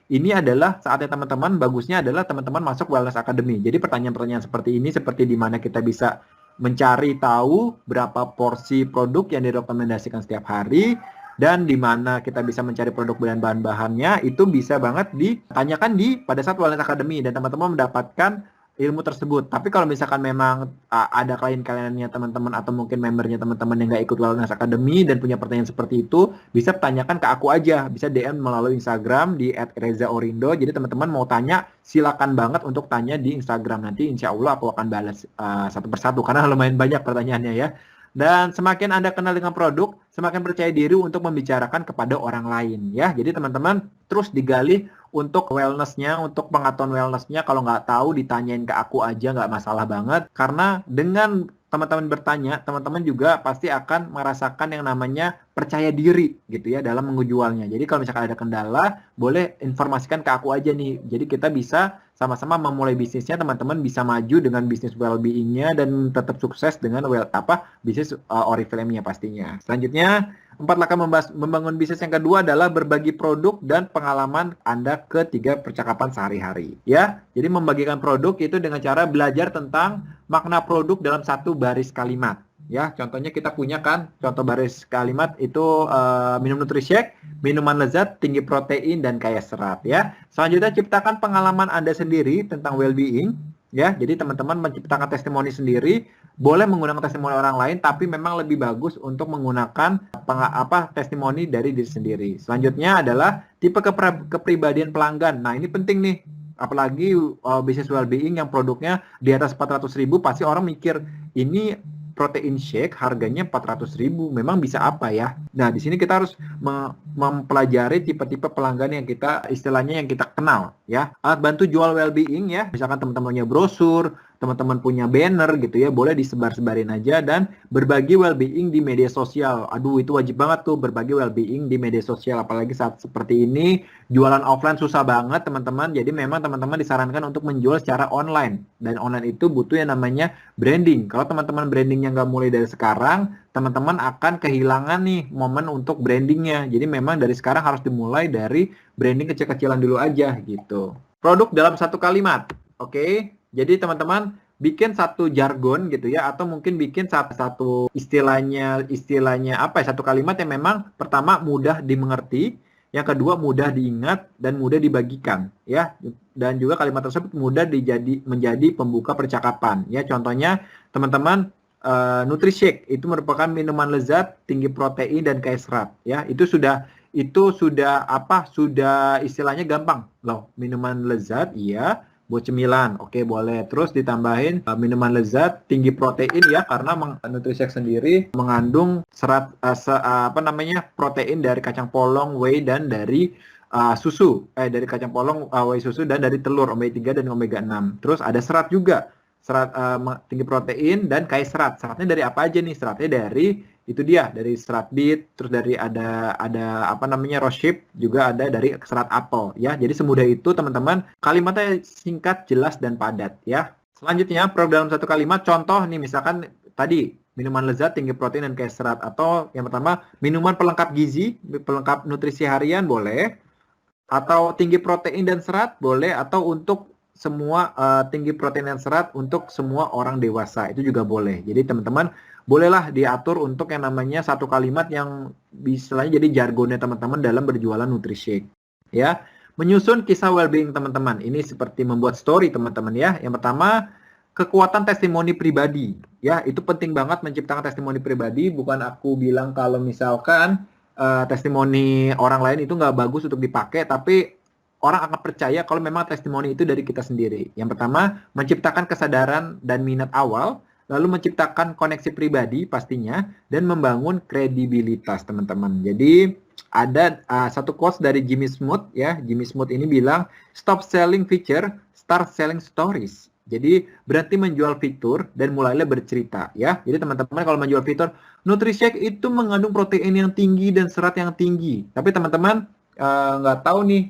ini adalah saatnya teman-teman, bagusnya adalah teman-teman masuk Wellness Academy. Jadi pertanyaan-pertanyaan seperti ini, seperti di mana kita bisa mencari tahu berapa porsi produk yang direkomendasikan setiap hari, dan di mana kita bisa mencari produk dan bahan-bahannya, itu bisa banget ditanyakan pada saat Wellness Academy, dan teman-teman mendapatkan ilmu tersebut. Tapi kalau misalkan memang ada klien-kliennya teman-teman atau mungkin membernya teman-teman yang nggak ikut Wellness Academy dan punya pertanyaan seperti itu, bisa tanyakan ke aku aja, bisa DM melalui Instagram di @rezaorindo. Jadi teman-teman mau tanya, silakan banget untuk tanya di Instagram. Nanti insya Allah aku akan balas satu persatu karena lumayan banyak pertanyaannya ya. Dan semakin Anda kenal dengan produk, semakin percaya diri untuk membicarakan kepada orang lain ya. Jadi teman-teman terus digali untuk wellness-nya, untuk pengetahuan wellness-nya. Kalau nggak tahu, ditanyain ke aku aja, nggak masalah banget. Karena dengan teman-teman bertanya, teman-teman juga pasti akan merasakan yang namanya percaya diri gitu ya dalam menjualnya. Jadi kalau misalkan ada kendala, boleh informasikan ke aku aja nih. Jadi kita bisa sama-sama memulai bisnisnya, teman-teman bisa maju dengan bisnis well-being-nya dan tetap sukses dengan bisnis Oriflame-nya pastinya. Selanjutnya, 4 langkah membangun bisnis yang kedua adalah berbagi produk dan pengalaman Anda ke 3 percakapan sehari-hari. Ya, jadi membagikan produk itu dengan cara belajar tentang makna produk dalam 1 baris kalimat. Ya, contohnya kita punya kan, contoh baris kalimat itu minum NutriShake, minuman lezat, tinggi protein dan kaya serat ya. Selanjutnya ciptakan pengalaman Anda sendiri tentang well-being. Ya, jadi teman-teman menciptakan testimoni sendiri, boleh menggunakan testimoni orang lain, tapi memang lebih bagus untuk menggunakan testimoni dari diri sendiri. Selanjutnya adalah tipe kepribadian pelanggan. Nah, ini penting nih. Apalagi bisnis well-being yang produknya di atas 400.000, pasti orang mikir, ini protein shake harganya 400.000, memang bisa apa ya? Nah, di sini kita harus mempelajari tipe-tipe pelanggan yang kita istilahnya yang kita kenal ya. Alat bantu jual well-being ya, misalkan teman-teman punya brosur, teman-teman punya banner gitu ya, boleh disebar-sebarin aja dan berbagi well-being di media sosial. Aduh, itu wajib banget tuh berbagi well-being di media sosial, apalagi saat seperti ini jualan offline susah banget teman-teman. Jadi memang teman-teman disarankan untuk menjual secara online dan online itu butuh yang namanya branding. Kalau teman-teman brandingnya nggak mulai dari sekarang, teman-teman akan kehilangan nih momen untuk brandingnya. Jadi memang dari sekarang harus dimulai dari branding kecil-kecilan dulu aja gitu. Produk dalam satu kalimat. Oke, jadi teman-teman bikin satu jargon gitu ya, atau mungkin bikin satu istilahnya apa ya, satu kalimat yang memang pertama mudah dimengerti, yang kedua mudah diingat dan mudah dibagikan ya, dan juga kalimat tersebut mudah menjadi pembuka percakapan ya. Contohnya teman-teman, Nutrishake itu merupakan minuman lezat, tinggi protein dan kaya serat ya. Sudah istilahnya gampang loh. Minuman lezat iya, buat cemilan oke boleh, terus ditambahin minuman lezat tinggi protein ya, karena Nutrishake sendiri mengandung serat protein dari kacang polong, whey dan dari dari kacang polong, whey, susu dan dari telur omega 3 dan omega 6. Terus ada serat juga, serat tinggi protein dan kaya serat. Seratnya dari apa aja nih? Seratnya dari serat beet, terus dari ada rosehip, juga ada dari serat apel ya. Jadi semudah itu teman-teman, kalimatnya singkat, jelas dan padat ya. Selanjutnya produk dalam satu kalimat, contoh nih misalkan tadi minuman lezat tinggi protein dan kaya serat, atau yang pertama minuman pelengkap gizi, pelengkap nutrisi harian boleh, atau tinggi protein dan serat boleh, atau untuk semua tinggi protein dan serat untuk semua orang dewasa itu juga boleh. Jadi teman-teman bolehlah diatur untuk yang namanya satu kalimat yang istilahnya jadi jargonnya teman-teman dalam berjualan Nutrishake ya. Menyusun kisah well-being teman-teman, ini seperti membuat story teman-teman ya. Yang pertama, kekuatan testimoni pribadi ya, itu penting banget menciptakan testimoni pribadi. Bukan aku bilang kalau misalkan testimoni orang lain itu nggak bagus untuk dipakai, tapi orang akan percaya kalau memang testimoni itu dari kita sendiri. Yang pertama, menciptakan kesadaran dan minat awal, lalu menciptakan koneksi pribadi pastinya, dan membangun kredibilitas teman-teman. Jadi ada satu quotes dari Jimmy Smoot ya. Jimmy Smoot ini bilang, stop selling feature, start selling stories. Jadi berhenti menjual fitur dan mulailah bercerita ya. Jadi teman-teman kalau menjual fitur, Nutrishake itu mengandung protein yang tinggi dan serat yang tinggi. Tapi teman-teman nggak tahu nih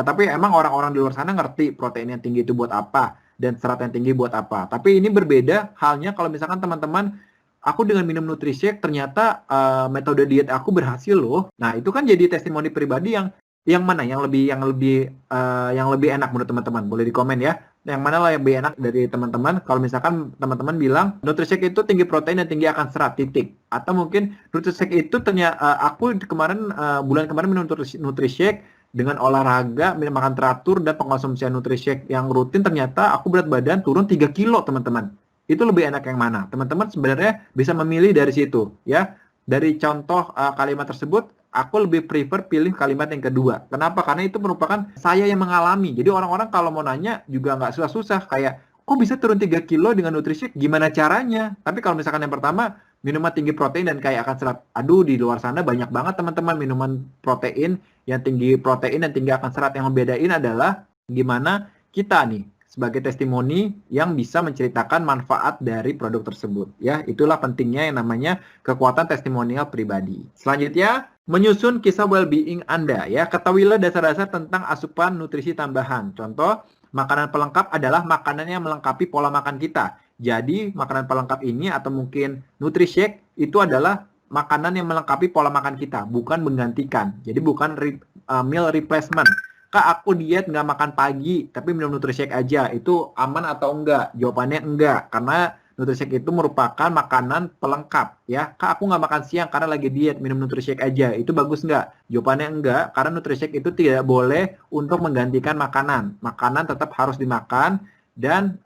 tapi emang orang-orang di luar sana ngerti protein yang tinggi itu buat apa dan serat yang tinggi buat apa. Tapi ini berbeda halnya kalau misalkan teman-teman, aku dengan minum Nutrishake ternyata metode diet aku berhasil loh. Nah itu kan jadi testimoni pribadi yang mana yang lebih enak menurut teman-teman? Boleh di komen ya. Yang mana lah yang lebih enak dari teman-teman? Kalau misalkan teman-teman bilang Nutrishake itu tinggi protein dan tinggi akan serat, titik. Atau mungkin Nutrishake itu ternyata aku bulan kemarin minum Nutrishake dengan olahraga, makan teratur dan pengkonsumsian Nutrishake yang rutin, ternyata aku berat badan turun 3 kilo teman-teman. Itu lebih enak yang mana? Teman-teman sebenarnya bisa memilih dari situ ya. Dari contoh kalimat tersebut, aku lebih prefer pilih kalimat yang kedua. Kenapa? Karena itu merupakan saya yang mengalami. Jadi orang-orang kalau mau nanya juga nggak susah-susah. Kayak, kok bisa turun 3 kilo dengan Nutrishake? Gimana caranya? Tapi kalau misalkan yang pertama, minuman tinggi protein dan kaya akan serat. Aduh, di luar sana banyak banget teman-teman minuman protein yang tinggi protein dan tinggi akan serat. Yang membedain adalah gimana kita nih sebagai testimoni yang bisa menceritakan manfaat dari produk tersebut ya. Itulah pentingnya yang namanya kekuatan testimonial pribadi. Selanjutnya, menyusun kisah well-being Anda ya. Ketahuilah dasar-dasar tentang asupan nutrisi tambahan. Contoh, makanan pelengkap adalah makanan yang melengkapi pola makan kita. Jadi makanan pelengkap ini atau mungkin Nutrishake itu adalah makanan yang melengkapi pola makan kita, bukan menggantikan. Jadi bukan meal replacement. Kak, aku diet nggak makan pagi, tapi minum Nutrishake aja. Itu aman atau enggak? Jawabannya enggak, karena Nutrishake itu merupakan makanan pelengkap. Ya, Kak, aku nggak makan siang karena lagi diet, minum Nutrishake aja. Itu bagus nggak? Jawabannya enggak, karena Nutrishake itu tidak boleh untuk menggantikan makanan. Makanan tetap harus dimakan, dan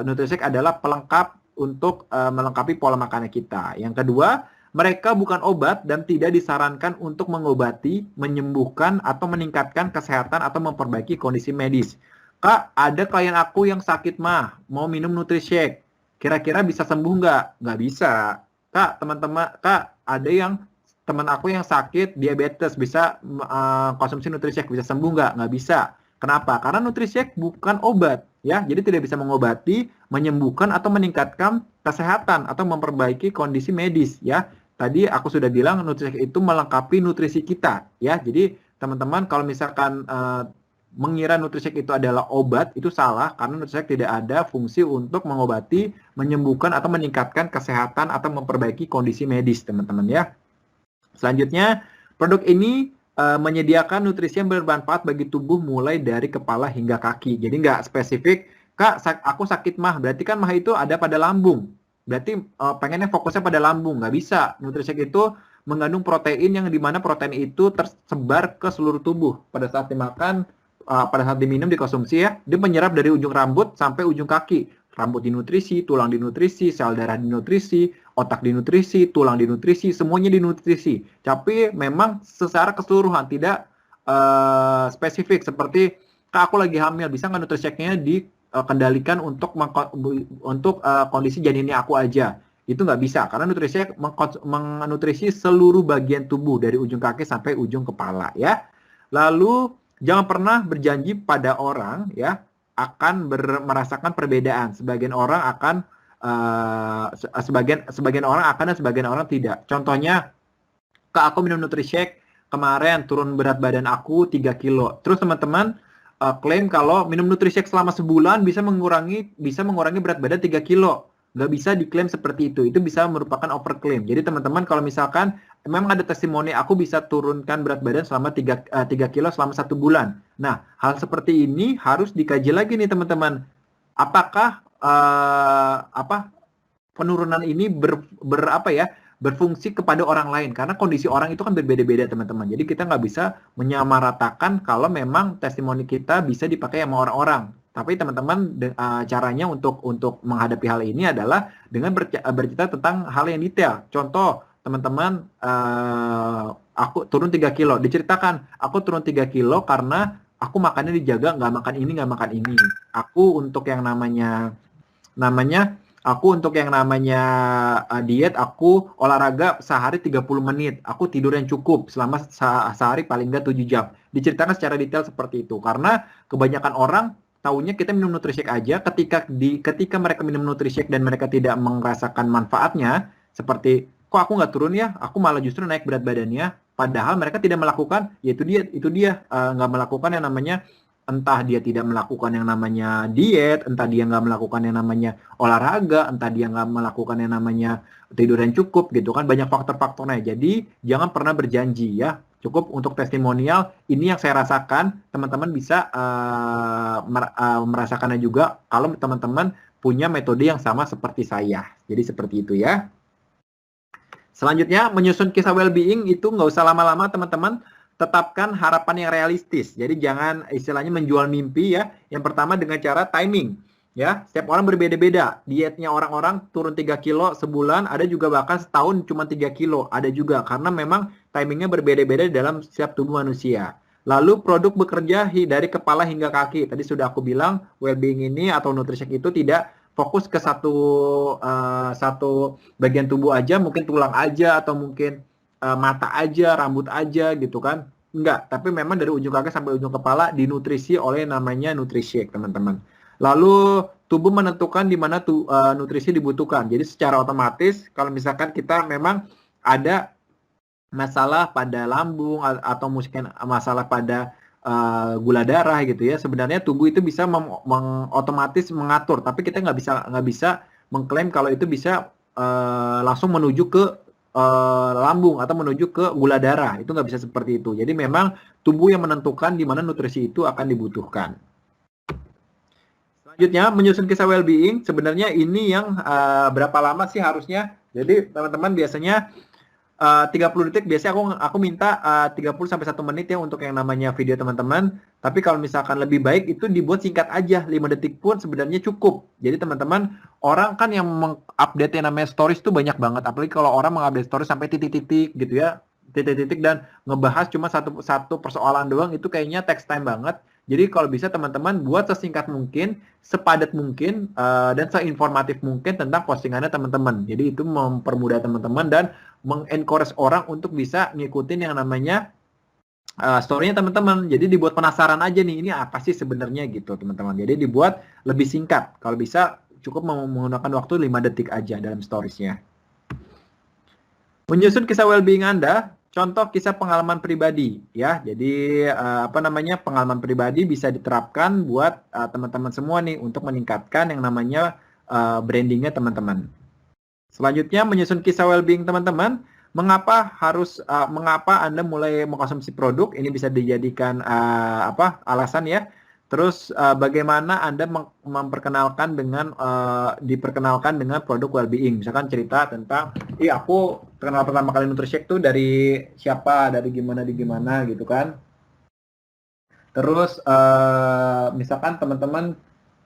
Nutrishake adalah pelengkap untuk melengkapi pola makan kita. Yang kedua, mereka bukan obat dan tidak disarankan untuk mengobati, menyembuhkan, atau meningkatkan kesehatan atau memperbaiki kondisi medis. Kak, ada klien aku yang sakit mah, mau minum Nutrishake. Kira-kira bisa sembuh nggak? Nggak bisa. Kak, ada yang teman aku yang sakit diabetes, bisa konsumsi Nutrishake, bisa sembuh nggak? Nggak bisa. Kenapa? Karena Nutrishake bukan obat. ya. Jadi tidak bisa mengobati, menyembuhkan atau meningkatkan kesehatan atau memperbaiki kondisi medis, ya. Tadi aku sudah bilang NutriShake itu melengkapi nutrisi kita, ya. Jadi teman-teman kalau misalkan mengira NutriShake itu adalah obat, itu salah, karena NutriShake tidak ada fungsi untuk mengobati, menyembuhkan atau meningkatkan kesehatan atau memperbaiki kondisi medis, teman-teman, ya. Selanjutnya, produk ini menyediakan nutrisi yang bermanfaat bagi tubuh mulai dari kepala hingga kaki. Jadi nggak spesifik, Kak, aku sakit mah, berarti kan mah itu ada pada lambung. Berarti pengennya fokusnya pada lambung, nggak bisa. NutriShake itu mengandung protein yang dimana protein itu tersebar ke seluruh tubuh. Pada saat dimakan, pada saat diminum, dikonsumsi ya, dia menyerap dari ujung rambut sampai ujung kaki. Rambut dinutrisi, tulang dinutrisi, sel darah dinutrisi, otak dinutrisi, tulang dinutrisi, semuanya dinutrisi. Tapi memang secara keseluruhan, tidak spesifik. Seperti, Kak, aku lagi hamil, bisa nggak NutriShake-nya dikendalikan untuk kondisi janinnya aku aja? Itu nggak bisa, karena NutriShake menutrisi seluruh bagian tubuh, dari ujung kaki sampai ujung kepala, ya. Lalu, jangan pernah berjanji pada orang, ya, akan merasakan perbedaan. Sebagian orang akan sebagian orang akan dan sebagian orang tidak. Contohnya, Kak, aku minum NutriShake kemarin turun berat badan aku 3 kilo. Terus teman-teman klaim kalau minum NutriShake selama sebulan bisa mengurangi berat badan 3 kilo. Nggak bisa diklaim seperti itu. Itu bisa merupakan overclaim. Jadi teman-teman kalau misalkan memang ada testimoni aku bisa turunkan berat badan selama 3 kilo selama 1 bulan. Nah, hal seperti ini harus dikaji lagi nih teman-teman. Apakah penurunan ini berfungsi kepada orang lain, karena kondisi orang itu kan berbeda-beda teman-teman. Jadi kita nggak bisa menyamaratakan kalau memang testimoni kita bisa dipakai sama orang-orang. Tapi teman-teman caranya untuk menghadapi hal ini adalah dengan bercerita tentang hal yang detail. Contoh, teman-teman, aku turun 3 kilo, diceritakan aku turun 3 kilo karena aku makannya dijaga, nggak makan ini, nggak makan ini. Aku untuk yang namanya diet, aku olahraga sehari 30 menit. Aku tidur yang cukup selama sehari paling nggak 7 jam. Diceritakan secara detail seperti itu. Karena kebanyakan orang taunya kita minum NutriShake aja, ketika mereka minum NutriShake dan mereka tidak merasakan manfaatnya, seperti, kok aku nggak turun ya? Aku malah justru naik berat badannya. Padahal mereka tidak melakukan, yaitu dia nggak melakukan yang namanya, entah dia tidak melakukan yang namanya diet, entah dia nggak melakukan yang namanya olahraga, entah dia nggak melakukan yang namanya tidur yang cukup gitu kan, banyak faktor-faktornya. Jadi jangan pernah berjanji ya. Cukup untuk testimonial, ini yang saya rasakan, teman-teman bisa merasakannya juga kalau teman-teman punya metode yang sama seperti saya. Jadi seperti itu ya. Selanjutnya, menyusun kisah well-being itu nggak usah lama-lama teman-teman. Tetapkan harapan yang realistis. Jadi jangan istilahnya menjual mimpi ya. Yang pertama dengan cara timing. Ya, setiap orang berbeda-beda. Dietnya orang-orang turun 3 kilo sebulan, ada juga bahkan setahun cuma 3 kilo. Ada juga, karena memang timingnya berbeda-beda dalam setiap tubuh manusia. Lalu produk bekerja dari kepala hingga kaki. Tadi sudah aku bilang, well-being ini atau NutriShake itu tidak fokus ke satu bagian tubuh aja, mungkin tulang aja, atau mungkin mata aja, rambut aja gitu kan. Enggak, tapi memang dari ujung kaki sampai ujung kepala dinutrisi oleh namanya NutriShake, teman-teman. Lalu tubuh menentukan di mana nutrisi dibutuhkan. Jadi secara otomatis kalau misalkan kita memang ada masalah pada lambung atau mungkin masalah pada gula darah gitu ya, sebenarnya tubuh itu bisa otomatis mengatur, tapi kita nggak bisa mengklaim kalau itu bisa langsung menuju ke lambung atau menuju ke gula darah. Itu nggak bisa seperti itu. Jadi memang tubuh yang menentukan di mana nutrisi itu akan dibutuhkan. Selanjutnya, menyusun kisah well-being. Sebenarnya ini yang berapa lama sih harusnya? Jadi teman-teman biasanya 30 detik, biasanya aku minta 30 sampai 1 menit ya untuk yang namanya video teman-teman. Tapi kalau misalkan lebih baik itu dibuat singkat aja, 5 detik pun sebenarnya cukup. Jadi teman-teman, orang kan yang mengupdate yang namanya stories itu banyak banget. Apalagi kalau orang mengupdate stories sampai titik-titik gitu ya, titik-titik dan ngebahas cuma satu persoalan doang, itu kayaknya text time banget. Jadi kalau bisa teman-teman buat sesingkat mungkin, sepadat mungkin, dan seinformatif mungkin tentang postingannya teman-teman. Jadi itu mempermudah teman-teman dan mengencourage orang untuk bisa ngikutin yang namanya story-nya teman-teman. Jadi dibuat penasaran aja nih, ini apa sih sebenarnya gitu teman-teman. Jadi dibuat lebih singkat. Kalau bisa cukup menggunakan waktu 5 detik aja dalam stories-nya. Menyusun kisah well-being Anda, contoh kisah pengalaman pribadi ya. Jadi pengalaman pribadi bisa diterapkan buat teman-teman semua nih untuk meningkatkan yang namanya brandingnya teman-teman. Selanjutnya menyusun kisah well-being teman-teman. Mengapa Anda mulai mengkonsumsi produk? Ini bisa dijadikan alasan ya. Terus bagaimana Anda diperkenalkan dengan produk well-being. Misalkan cerita tentang, aku kenal pertama kali Nutrishake tuh dari siapa, dari gimana gitu kan. Terus misalkan teman-teman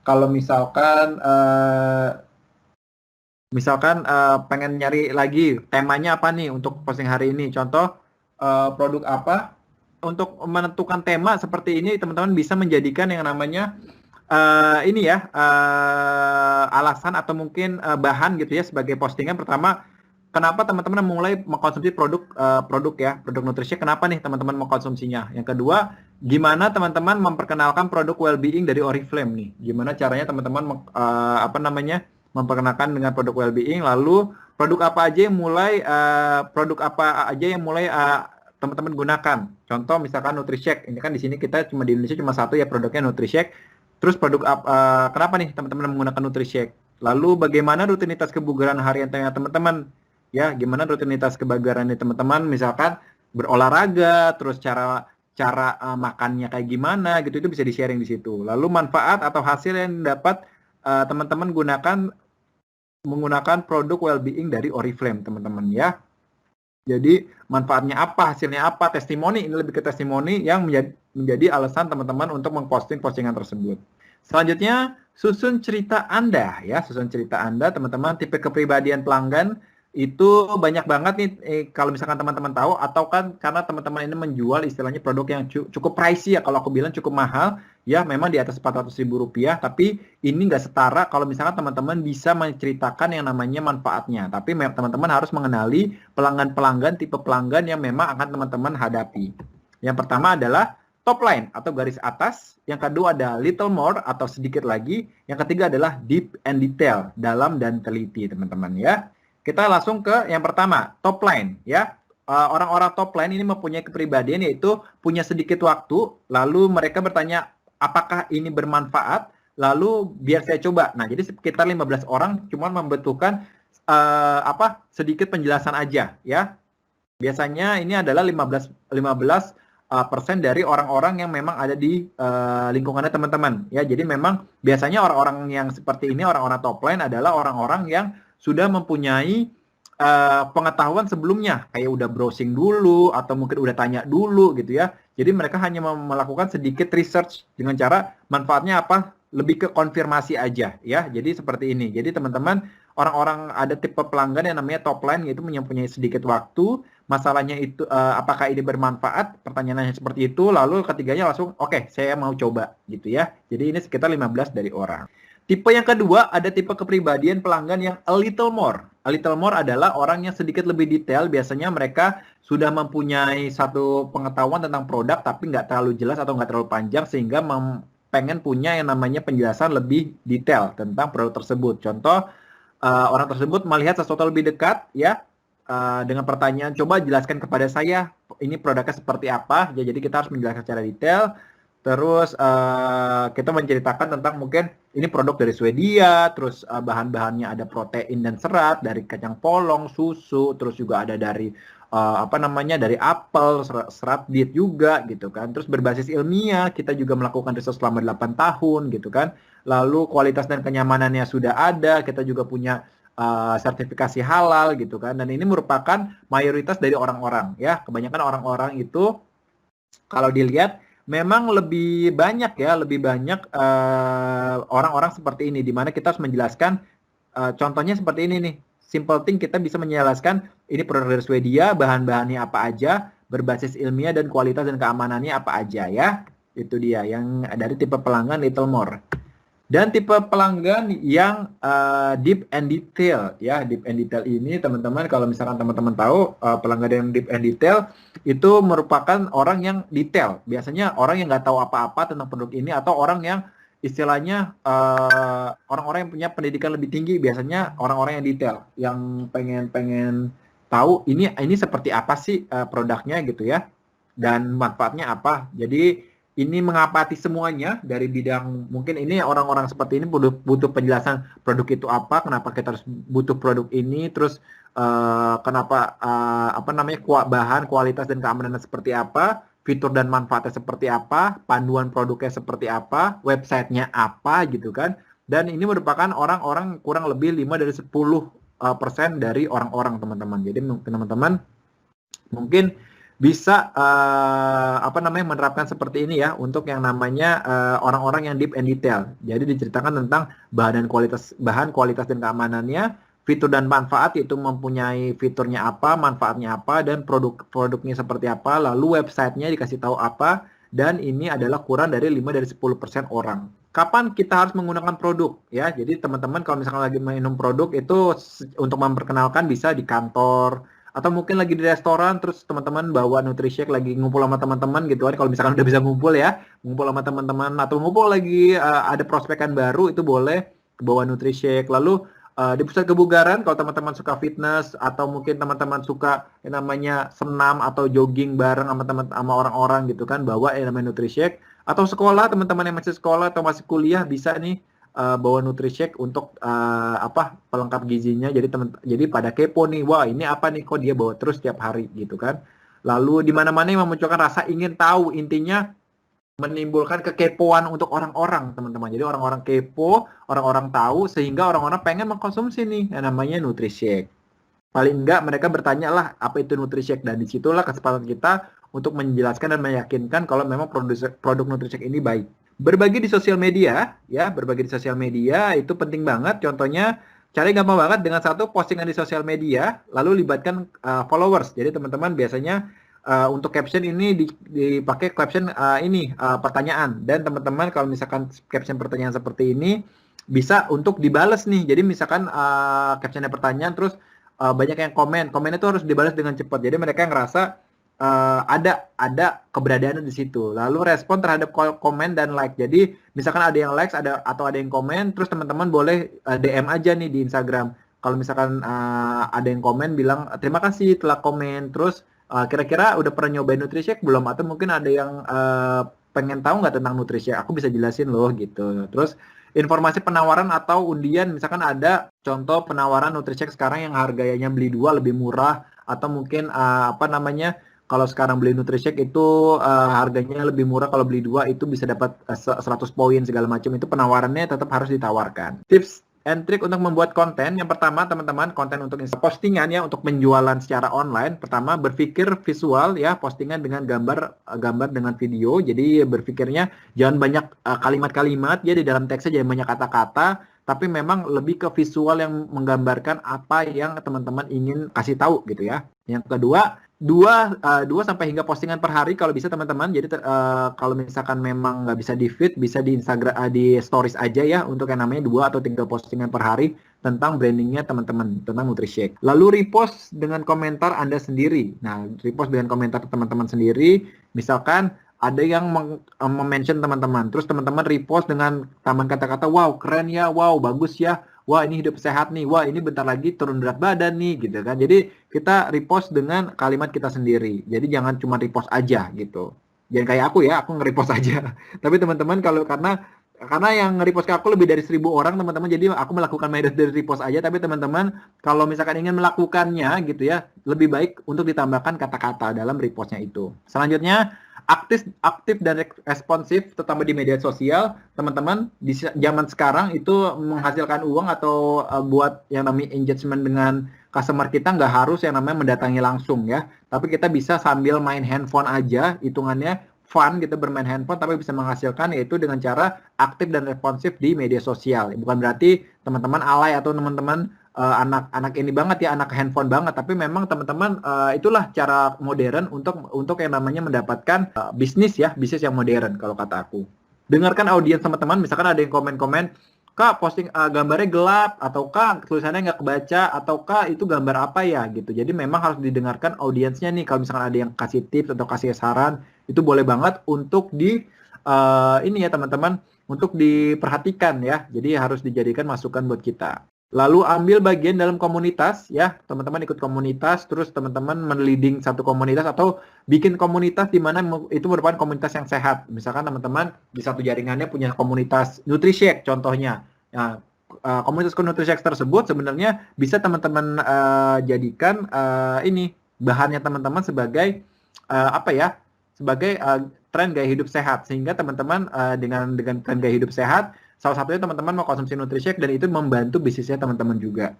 kalau misalkan pengen nyari lagi temanya apa nih untuk posting hari ini. Contoh produk apa. Untuk menentukan tema seperti ini, teman-teman bisa menjadikan yang namanya alasan atau mungkin bahan gitu ya sebagai postingan. Pertama, kenapa teman-teman mulai mengkonsumsi produk Nutrishake? Kenapa nih teman-teman mengkonsumsinya? Yang kedua, gimana teman-teman memperkenalkan produk well-being dari Oriflame nih? Gimana caranya teman-teman memperkenalkan dengan produk well-being? Lalu produk apa aja yang mulai teman-teman gunakan. Contoh misalkan Nutrishake. Ini kan di sini kita di Indonesia cuma satu ya produknya Nutrishake. Terus kenapa nih teman-teman menggunakan Nutrishake? Lalu bagaimana rutinitas kebugaran harian teman-teman? Ya, gimana rutinitas kebugaran teman-teman? Misalkan berolahraga, terus cara makannya kayak gimana gitu, itu bisa di-sharing di situ. Lalu manfaat atau hasil yang dapat teman-teman menggunakan produk well-being dari Oriflame, teman-teman ya. Jadi manfaatnya apa, hasilnya apa, testimoni, ini lebih ke testimoni yang menjadi alasan teman-teman untuk memposting postingan tersebut. Selanjutnya, susun cerita Anda ya, teman-teman, tipe kepribadian pelanggan itu banyak banget nih kalau misalkan teman-teman tahu, atau kan karena teman-teman ini menjual istilahnya produk yang cukup pricey ya, kalau aku bilang cukup mahal ya, memang di atas Rp400.000, tapi ini nggak setara kalau misalkan teman-teman bisa menceritakan yang namanya manfaatnya. Tapi teman-teman harus mengenali pelanggan-pelanggan, tipe pelanggan yang memang akan teman-teman hadapi. Yang pertama adalah top line atau garis atas, yang kedua ada little more atau sedikit lagi, yang ketiga adalah deep and detail, dalam dan teliti teman-teman ya. Kita langsung ke yang pertama, top line ya. Orang-orang top line ini mempunyai kepribadian yaitu punya sedikit waktu, lalu mereka bertanya apakah ini bermanfaat, lalu biar saya coba. Nah, jadi sekitar 15 orang cuma membutuhkan sedikit penjelasan aja ya. Biasanya ini adalah 15% dari orang-orang yang memang ada di lingkungannya teman-teman ya. Jadi memang biasanya orang-orang yang seperti ini, orang-orang top line adalah orang-orang yang sudah mempunyai pengetahuan sebelumnya, kayak udah browsing dulu atau mungkin udah tanya dulu gitu ya. Jadi mereka hanya melakukan sedikit research dengan cara manfaatnya apa, lebih ke konfirmasi aja ya. Jadi seperti ini. Jadi teman-teman, orang-orang ada tipe pelanggan yang namanya top line, yaitu mempunyai sedikit waktu. Masalahnya itu apakah ini bermanfaat? Pertanyaannya seperti itu. Lalu ketiganya langsung oke, saya mau coba gitu ya. Jadi ini sekitar 15 dari orang. Tipe yang kedua, ada tipe kepribadian pelanggan yang a little more. A little more adalah orang yang sedikit lebih detail. Biasanya mereka sudah mempunyai satu pengetahuan tentang produk, tapi nggak terlalu jelas atau nggak terlalu panjang, sehingga pengen punya yang namanya penjelasan lebih detail tentang produk tersebut. Contoh, orang tersebut melihat sesuatu lebih dekat, ya, dengan pertanyaan, coba jelaskan kepada saya, ini produknya seperti apa. Ya, jadi kita harus menjelaskan secara detail. Terus kita menceritakan tentang mungkin ini produk dari Swedia, terus bahan-bahannya ada protein dan serat dari kacang polong, susu, terus juga ada dari dari apel, serat diet juga gitu kan. Terus berbasis ilmiah, kita juga melakukan riset selama 8 tahun gitu kan. Lalu kualitas dan kenyamanannya sudah ada, kita juga punya sertifikasi halal gitu kan. Dan ini merupakan mayoritas dari orang-orang ya. Kebanyakan orang-orang itu kalau dilihat memang lebih banyak orang-orang seperti ini, di mana kita harus menjelaskan contohnya seperti ini nih. Simple thing, kita bisa menjelaskan ini produk dari Swedia, bahan-bahannya apa aja, berbasis ilmiah dan kualitas dan keamanannya apa aja ya. Itu dia yang dari tipe pelanggan little more. Dan tipe pelanggan yang deep and detail ya. Deep and detail ini teman-teman, kalau misalkan teman-teman tahu pelanggan yang deep and detail itu merupakan orang yang detail. Biasanya orang yang nggak tahu apa-apa tentang produk ini, atau orang yang istilahnya orang-orang yang punya pendidikan lebih tinggi, biasanya orang-orang yang detail, yang pengen tahu ini seperti apa sih produknya gitu ya, dan manfaatnya apa. Jadi ini mengapati semuanya dari bidang, mungkin ini orang-orang seperti ini butuh penjelasan produk itu apa, kenapa kita harus butuh produk ini, terus kenapa bahan, kualitas dan keamanannya seperti apa, fitur dan manfaatnya seperti apa, panduan produknya seperti apa, websitenya apa gitu kan. Dan ini merupakan orang-orang kurang lebih 5 dari 10% dari orang-orang, teman-teman. Jadi teman-teman mungkin bisa menerapkan seperti ini ya untuk yang namanya orang-orang yang deep and detail. Jadi diceritakan tentang bahan, kualitas dan keamanannya, fitur dan manfaat, yaitu mempunyai fiturnya apa, manfaatnya apa, dan produknya seperti apa, lalu websitenya dikasih tahu apa, dan ini adalah kurang dari 5 dari 10% orang. Kapan kita harus menggunakan produk ya? Jadi teman-teman kalau misalkan lagi minum produk itu untuk memperkenalkan bisa di kantor, atau mungkin lagi di restoran, terus teman-teman bawa NutriShake, lagi ngumpul sama teman-teman gitu kan, kalau misalkan udah bisa ngumpul ya, ngumpul sama teman-teman, atau ngumpul lagi ada prospekan baru, itu boleh bawa NutriShake. Lalu di pusat kebugaran, kalau teman-teman suka fitness, atau mungkin teman-teman suka yang namanya senam atau jogging bareng sama orang-orang gitu kan, bawa yang namanya NutriShake. Atau sekolah, teman-teman yang masih sekolah atau masih kuliah bisa nih bawa NutriShake untuk pelengkap gizinya. Jadi pada kepo nih, wah ini apa nih kok dia bawa terus tiap hari gitu kan. Lalu di mana-mana yang memunculkan rasa ingin tahu, intinya menimbulkan kekepoan untuk orang-orang, teman-teman. Jadi orang-orang kepo, orang-orang tahu, sehingga orang-orang pengen mengkonsumsi nih yang namanya NutriShake. Paling enggak mereka bertanya lah apa itu NutriShake, dan disitulah kesempatan kita untuk menjelaskan dan meyakinkan kalau memang produk NutriShake ini baik. Berbagi di sosial media, ya, berbagi di sosial media itu penting banget. Contohnya, caranya gampang banget, dengan satu postingan di sosial media, lalu libatkan followers. Jadi teman-teman biasanya untuk caption ini dipakai caption pertanyaan. Dan teman-teman kalau misalkan caption pertanyaan seperti ini, bisa untuk dibales nih. Jadi misalkan captionnya pertanyaan, terus banyak yang komennya itu harus dibalas dengan cepat. Jadi mereka ngerasa ada keberadaan di situ. Lalu respon terhadap komen dan like. Jadi misalkan ada yang likes atau ada yang komen, terus teman-teman boleh DM aja nih di Instagram. Kalau misalkan ada yang komen bilang terima kasih telah komen, terus kira-kira udah pernah nyobain NutriShake belum? Atau mungkin ada yang pengen tahu nggak tentang NutriShake? Aku bisa jelasin loh gitu. Terus informasi penawaran atau undian, misalkan ada contoh penawaran NutriShake sekarang yang harganya beli 2 lebih murah, atau mungkin kalau sekarang beli NutriShake itu harganya lebih murah, kalau beli 2 itu bisa dapat 100 poin segala macam. Itu penawarannya tetap harus ditawarkan. Tips and trick untuk membuat konten. Yang pertama, teman-teman, konten untuk postingan ya, untuk penjualan secara online. Pertama, berpikir visual ya, postingan dengan gambar dengan video. Jadi berpikirnya jangan banyak kalimat-kalimat ya, di dalam teksnya jangan banyak kata-kata, tapi memang lebih ke visual yang menggambarkan apa yang teman-teman ingin kasih tahu gitu ya. Yang kedua, 2 sampai hingga postingan per hari kalau bisa, teman-teman. Jadi kalau misalkan memang nggak bisa di feed, bisa di Instagram, di stories aja ya, untuk yang namanya 2 atau 3 postingan per hari tentang brandingnya teman-teman, tentang NutriShake. Lalu repost dengan komentar Anda sendiri. Nah, repost dengan komentar teman-teman sendiri. Misalkan ada yang mention teman-teman, terus teman-teman repost dengan tambahan kata-kata, wow keren ya, wow bagus ya, wah ini hidup sehat nih, wah ini bentar lagi turun berat badan nih gitu kan. Jadi kita repost dengan kalimat kita sendiri. Jadi jangan cuma repost aja gitu. Jangan kayak aku ya, aku nge-repost aja. Tapi teman-teman karena yang nge-repost ke aku lebih dari 1.000 orang, teman-teman, jadi aku melakukan metode dari repost aja. Tapi teman-teman kalau misalkan ingin melakukannya gitu ya, lebih baik untuk ditambahkan kata-kata dalam repostnya itu. Selanjutnya, aktif dan responsif, terutama di media sosial. Teman-teman di zaman sekarang itu menghasilkan uang atau buat yang namanya engagement dengan customer kita, nggak harus yang namanya mendatangi langsung ya, tapi kita bisa sambil main handphone aja, hitungannya fun gitu, bermain handphone tapi bisa menghasilkan, yaitu dengan cara aktif dan responsif di media sosial. Bukan berarti teman-teman alay atau teman-teman anak ini banget ya, anak handphone banget, tapi memang teman-teman itulah cara modern untuk yang namanya mendapatkan bisnis yang modern kalau kata aku. dengarkan audiens teman-teman. Misalkan ada yang komen-komen, Kak posting gambarnya gelap, atau Kak tulisannya nggak kebaca, atau Kak itu gambar apa ya gitu. Jadi memang harus didengarkan audiensnya nih. Kalau misalkan ada yang kasih tips atau kasih saran, itu boleh banget untuk ini ya teman-teman, untuk diperhatikan ya. Jadi harus dijadikan masukan buat kita. Lalu ambil bagian dalam komunitas ya, teman-teman ikut komunitas, terus teman-teman men-leading satu komunitas atau bikin komunitas di mana itu merupakan komunitas yang sehat. Misalkan teman-teman di satu jaringannya punya komunitas NutriShake contohnya. Nah, komunitas NutriShake tersebut sebenarnya bisa teman-teman jadikan ini bahannya teman-teman sebagai apa ya? Sebagai tren gaya hidup sehat, sehingga teman-teman dengan tren gaya hidup sehat, salah satunya teman-teman mau konsumsi NutriShake dan itu membantu bisnisnya teman-teman juga.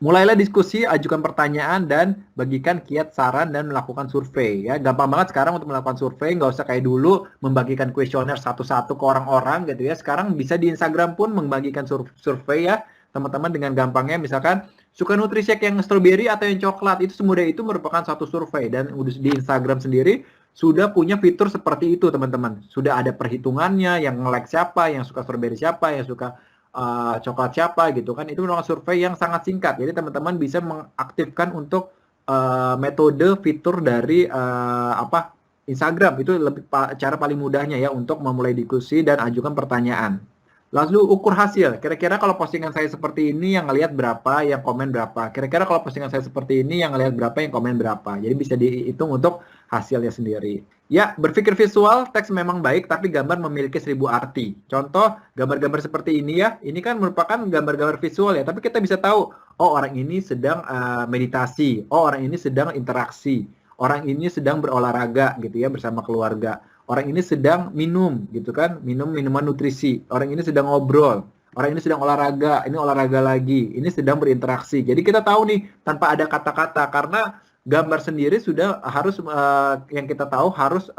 Mulailah diskusi, ajukan pertanyaan, dan bagikan kiat saran dan melakukan survei. Ya, gampang banget sekarang untuk melakukan survei, nggak usah kayak dulu membagikan kuesioner satu-satu ke orang-orang gitu ya. Sekarang bisa di Instagram pun membagikan survei ya, teman-teman dengan gampangnya. Misalkan suka NutriShake yang strawberry atau yang coklat, itu semudah itu merupakan satu survei, dan di Instagram sendiri sudah punya fitur seperti itu teman-teman. Sudah ada perhitungannya, yang nge-like siapa, yang suka strawberry siapa, yang suka coklat siapa gitu kan. Itu merupakan survei yang sangat singkat. Jadi teman-teman bisa mengaktifkan untuk metode fitur dari Instagram. Itu cara paling mudahnya ya untuk memulai diskusi dan ajukan pertanyaan. Lalu ukur hasil. Kira-kira kalau postingan saya seperti ini yang ngelihat berapa, yang komen berapa. Kira-kira kalau postingan saya seperti ini yang ngelihat berapa, yang komen berapa. Jadi bisa dihitung untuk hasilnya sendiri. Ya, berpikir visual, teks memang baik, tapi gambar memiliki 1000 arti. Contoh, gambar-gambar seperti ini ya, ini kan merupakan gambar-gambar visual ya, tapi kita bisa tahu, oh orang ini sedang meditasi, oh orang ini sedang interaksi, orang ini sedang berolahraga gitu ya bersama keluarga. Orang ini sedang minum gitu kan, minum minuman nutrisi. Orang ini sedang ngobrol. Orang ini sedang olahraga, ini olahraga lagi. Ini sedang berinteraksi. Jadi kita tahu nih tanpa ada kata-kata, karena gambar sendiri sudah harus yang kita tahu harus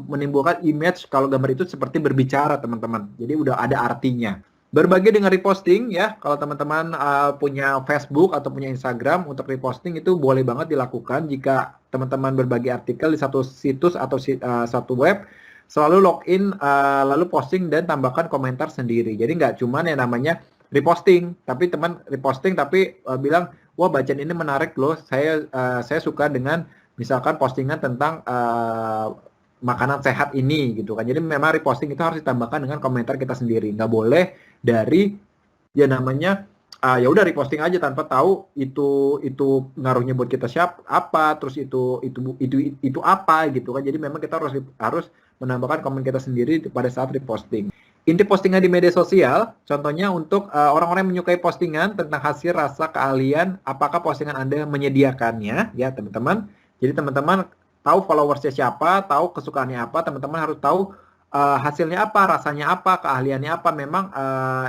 menimbulkan image kalau gambar itu seperti berbicara teman-teman. Jadi udah ada artinya. Berbagi dengan reposting ya, kalau teman-teman punya Facebook atau punya Instagram, untuk reposting itu boleh banget dilakukan jika teman-teman berbagi artikel di satu situs atau satu web, selalu login, lalu posting dan tambahkan komentar sendiri. Jadi nggak cuma yang namanya reposting, tapi teman reposting tapi bilang, wah bacaan ini menarik loh, saya suka dengan misalkan postingan tentang makanan sehat ini gitu kan. Jadi memang reposting itu harus ditambahkan dengan komentar kita sendiri. Nggak boleh dari ya namanya ya udah reposting aja tanpa tahu itu ngaruhnya buat kita apa, terus itu apa gitu kan. Jadi memang kita harus menambahkan komen kita sendiri pada saat reposting. Inti postingan di media sosial, contohnya untuk orang-orang yang menyukai postingan tentang hasil, rasa, keahlian, apakah postingan Anda menyediakannya ya teman-teman. Jadi teman-teman tahu followersnya siapa, tahu kesukaannya apa, teman-teman harus tahu hasilnya apa, rasanya apa, keahliannya apa. Memang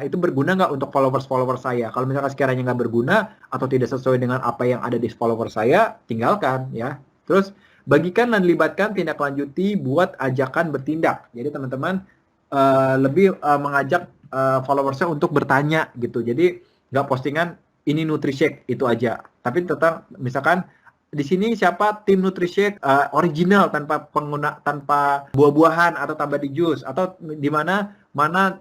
itu berguna nggak untuk followers saya. Kalau misalkan sekiranya nggak berguna atau tidak sesuai dengan apa yang ada di followers saya, tinggalkan ya. Terus bagikan dan libatkan tindak lanjuti buat ajakan bertindak. Jadi teman-teman lebih mengajak followersnya untuk bertanya gitu. Jadi nggak postingan ini NutriShake itu aja, tapi tentang misalkan di sini siapa tim NutriShake original tanpa buah-buahan atau tambah di jus, atau di mana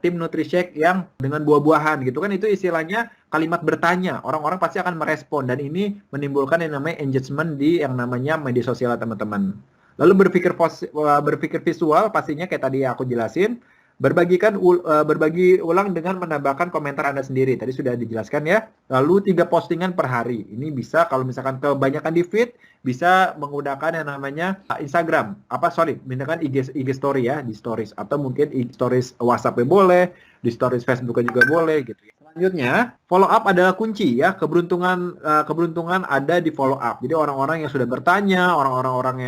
tim NutriShake yang dengan buah-buahan gitu kan. Itu istilahnya kalimat bertanya, orang-orang pasti akan merespon, dan ini menimbulkan yang namanya engagement di yang namanya media sosial teman-teman. Lalu berpikir visual, pastinya kayak tadi aku jelasin, berbagi ulang dengan menambahkan komentar Anda sendiri. Tadi sudah dijelaskan ya. Lalu 3 postingan per hari. Ini bisa kalau misalkan kebanyakan di feed, bisa menggunakan yang namanya Instagram. Misalkan IG story ya, di stories, atau mungkin stories WhatsApp boleh, di stories Facebook juga boleh gitu ya. Selanjutnya, follow up adalah kunci ya. Keberuntungan ada di follow up. Jadi orang-orang yang sudah bertanya, orang-orang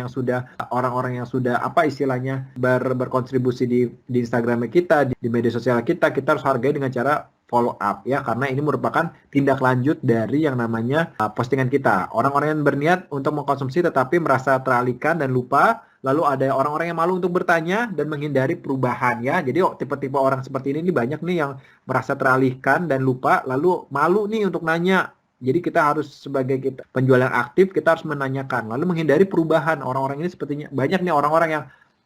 yang sudah apa istilahnya berkontribusi di Instagram kita, di media sosial kita harus hargai dengan cara follow up ya, karena ini merupakan tindak lanjut dari yang namanya postingan kita. Orang-orang yang berniat untuk mengkonsumsi tetapi merasa teralihkan dan lupa. Lalu ada orang-orang yang malu untuk bertanya dan menghindari perubahan ya. Jadi tipe-tipe orang seperti ini banyak nih yang merasa teralihkan dan lupa, lalu malu nih untuk nanya. Jadi kita harus sebagai penjual yang aktif, kita harus menanyakan, lalu menghindari perubahan. Orang-orang ini sepertinya banyak nih orang-orang yang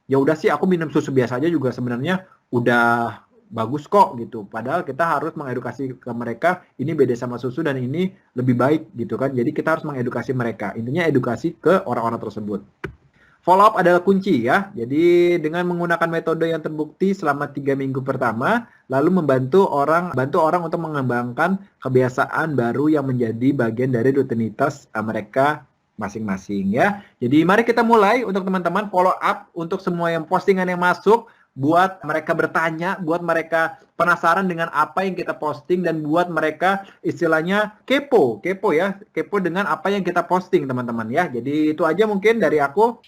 ya udah sih aku minum susu biasa aja juga sebenarnya udah bagus kok gitu. Padahal kita harus mengedukasi ke mereka ini beda sama susu dan ini lebih baik gitu kan. Jadi kita harus mengedukasi mereka. Intinya edukasi ke orang-orang tersebut. Follow up adalah kunci ya. Jadi dengan menggunakan metode yang terbukti selama 3 minggu pertama, lalu bantu orang untuk mengembangkan kebiasaan baru yang menjadi bagian dari rutinitas mereka masing-masing ya. Jadi mari kita mulai untuk teman-teman follow up untuk semua yang postingan yang masuk, buat mereka bertanya, buat mereka penasaran dengan apa yang kita posting dan buat mereka istilahnya kepo ya, kepo dengan apa yang kita posting teman-teman ya. Jadi itu aja mungkin dari aku.